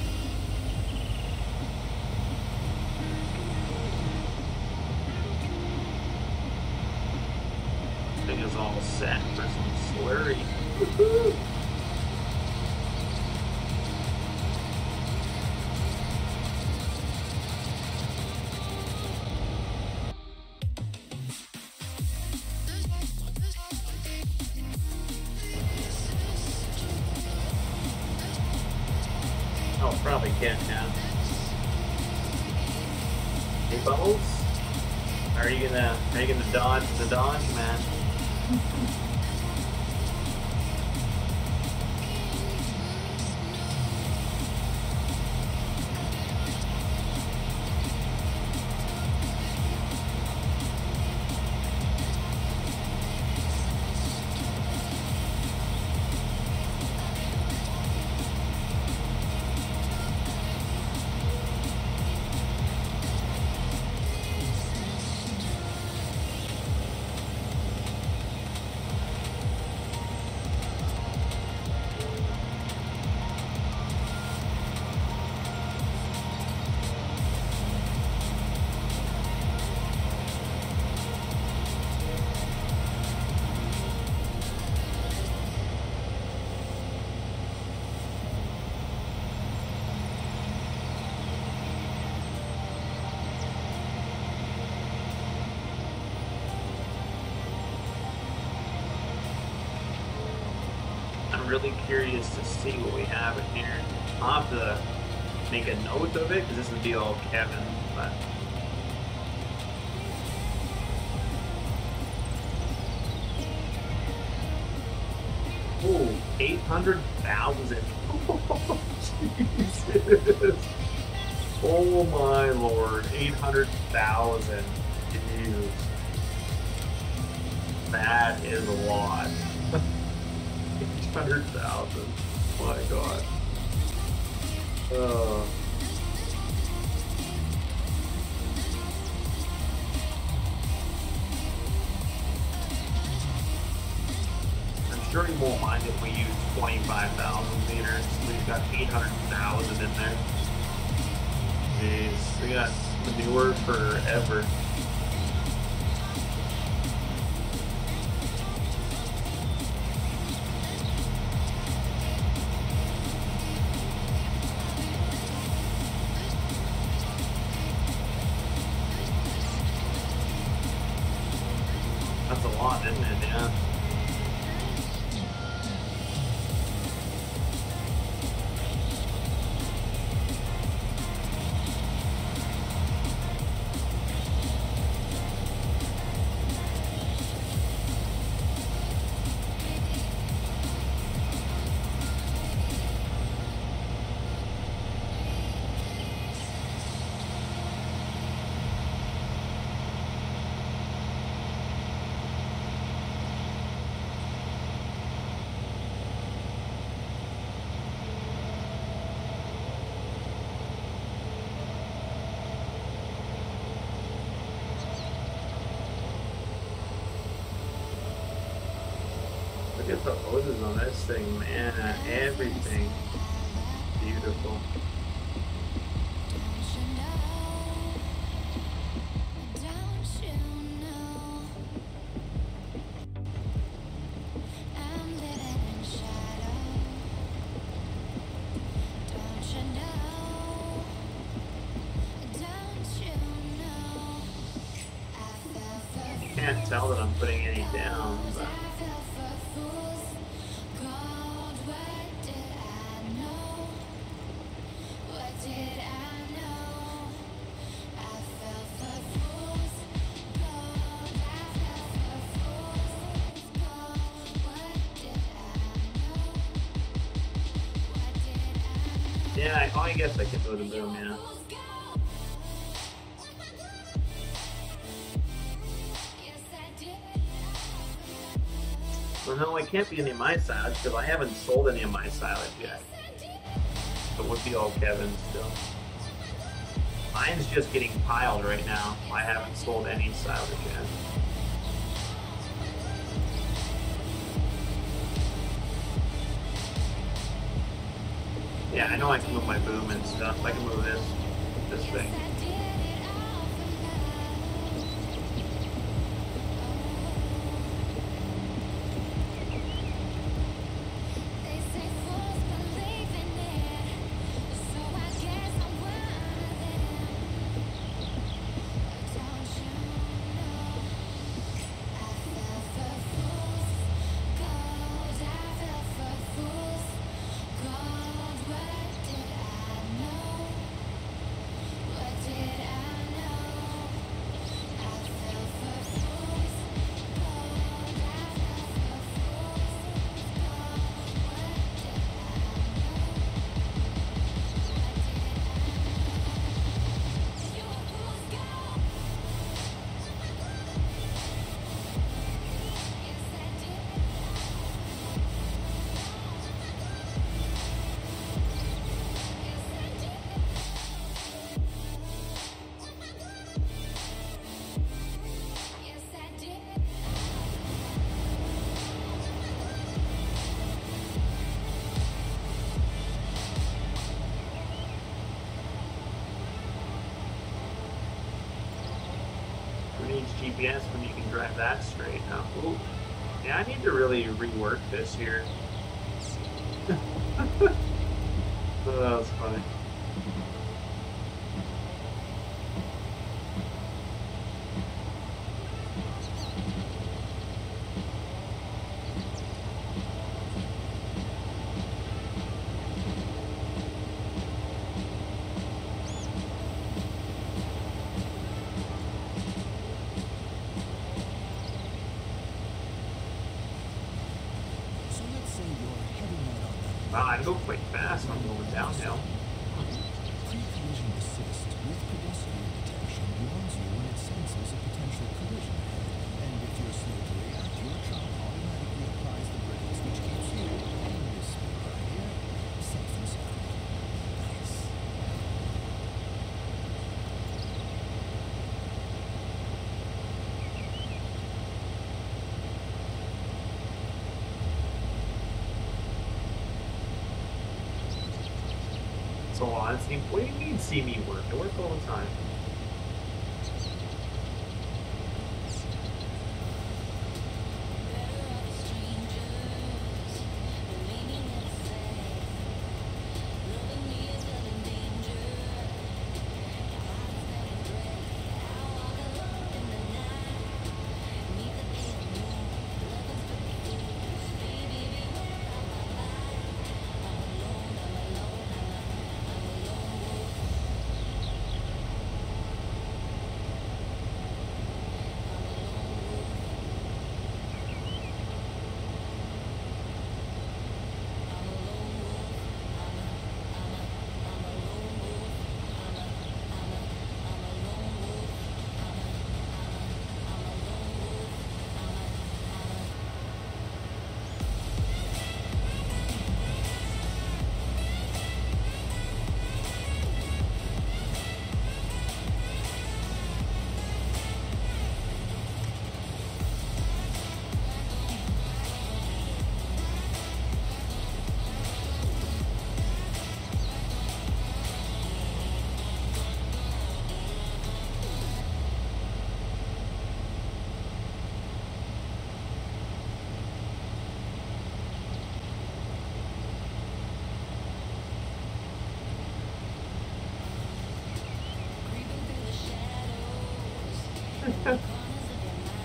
Thing is all set for some slurry. Woohoo! Oh, probably can now. Hey, Bubbles? Are you gonna dodge the dodge, man? Really curious to see what we have in here. I'll have to make a note of it because this would be all Kevin, but oh, 800,000. Jesus. Oh my lord, 800,000. Jesus. That is a lot. 800,000. My god. I'm sure he won't mind if we use 25,000 meters. We've got 800,000 in there. Jeez, we got manure forever. That's a lot, isn't it? Yeah. Look at the hoses on this thing, man. Everything. Beautiful. You can't tell that I'm putting any down, but Yeah, I guess I can move the boom, yeah. Well, no, it can't be any of my silage because I haven't sold any of my silage yet. It would be all Kevin's still. Mine's just getting piled right now. I haven't sold any silage yet. Yeah, I know I can move my boom and stuff. I can move this thing. GPS when you can drive that straight now. Ooh. Yeah, I need to really rework this here. Oh, that was funny. Wow, I go quite fast when I'm going downhill. Pre-collision assist with pedestrian detection warns you when it senses a potential collision ahead. And if you're slow to react, your truck automatically applies the brakes, which keeps you in this speed right here, safe and sound. Nice. So honestly, what do you mean see me work? I work all the time.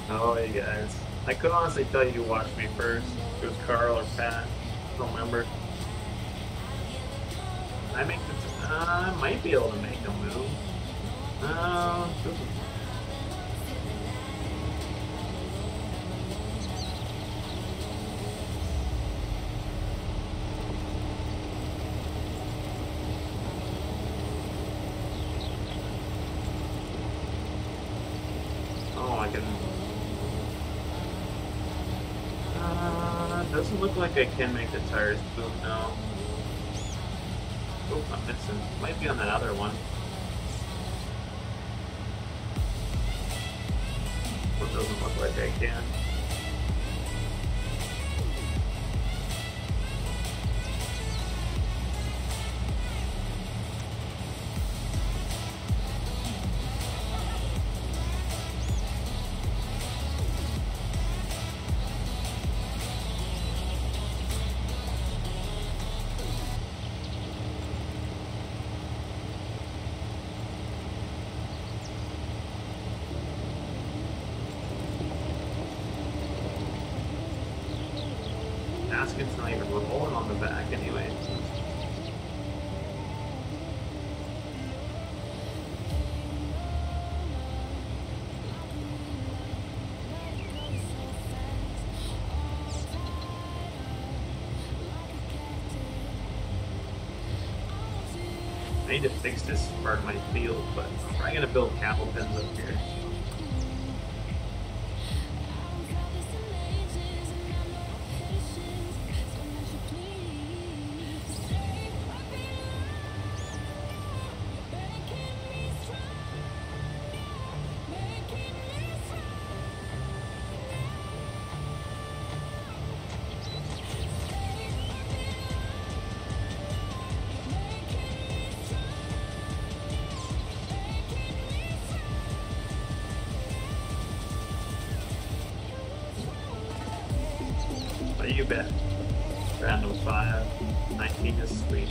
Oh, you guys. I could honestly tell you who watched me first. It was Carl or Pat. I don't remember. I might be able to make a move. Doesn't look like I can make the tires boom now. Oh, I'm missing. Might be on that other one. It doesn't look like I can. Gasket's not even rolling on the back anyway. I need to fix this part of my field, but I'm probably gonna build cattle pens up here. You bet. Random 5, 19 is sweet.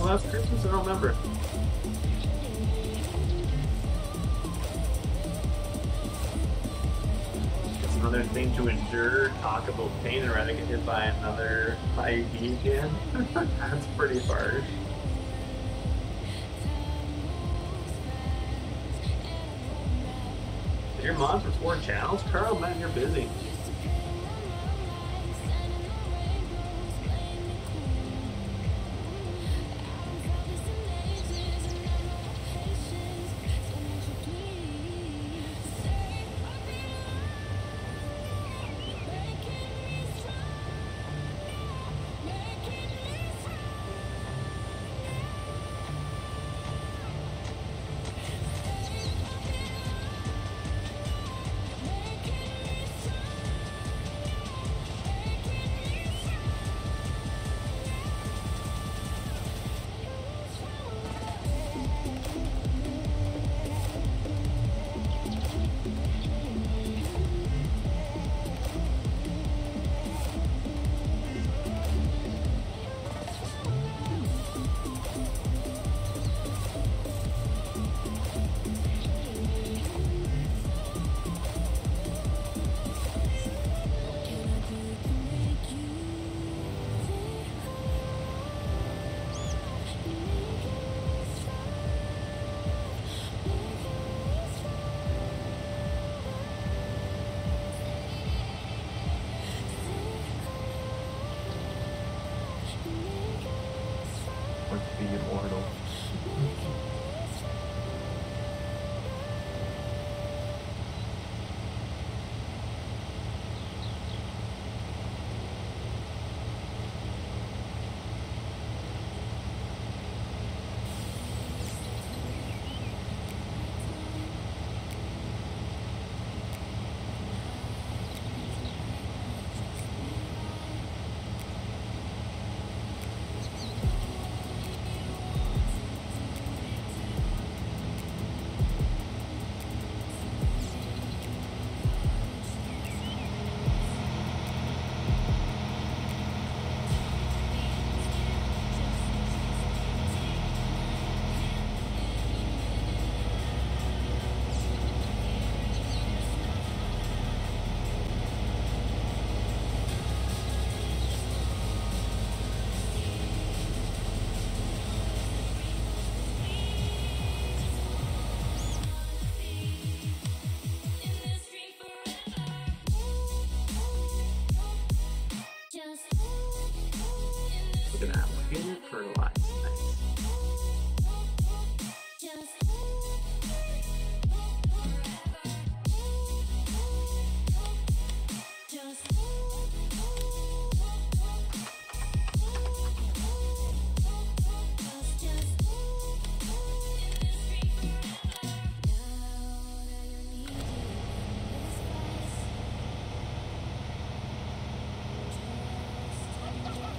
Last Christmas, I don't remember. It's another thing to endure. Talk about pain and rather get hit by another IED again. That's pretty harsh. Your mod for 4 channels? Carl, man, you're busy. Be immortal.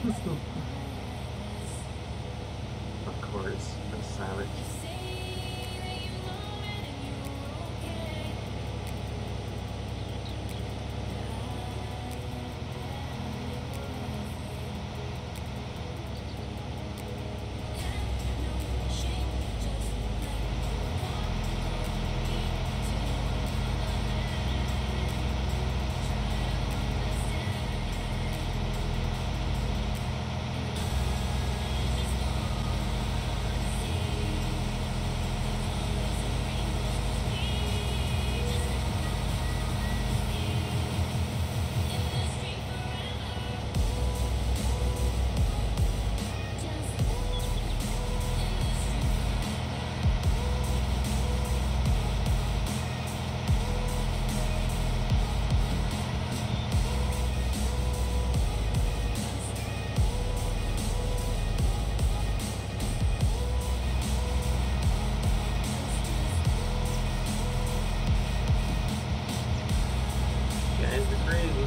Of course, the savage. Guys are crazy.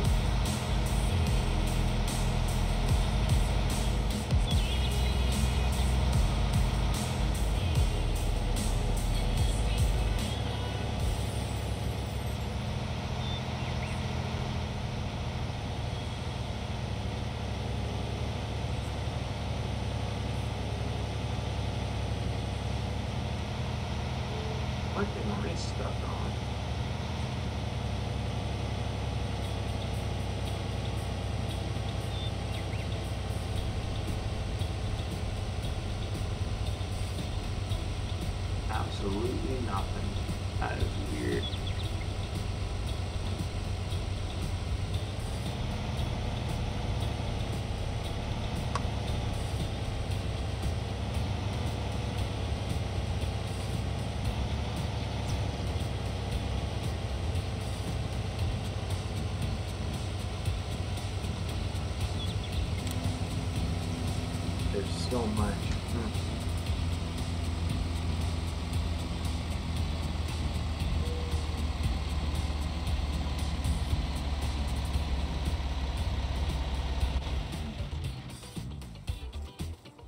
What the race stuck on? Absolutely nothing. That is weird. There's so much.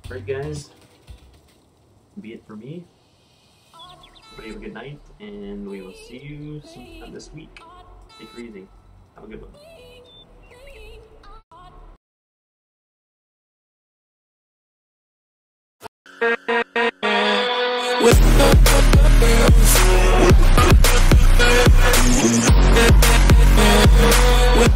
Alright guys, be it for me. Everybody have a good night, and we will see you sometime this week. Take it easy. Have a good one. With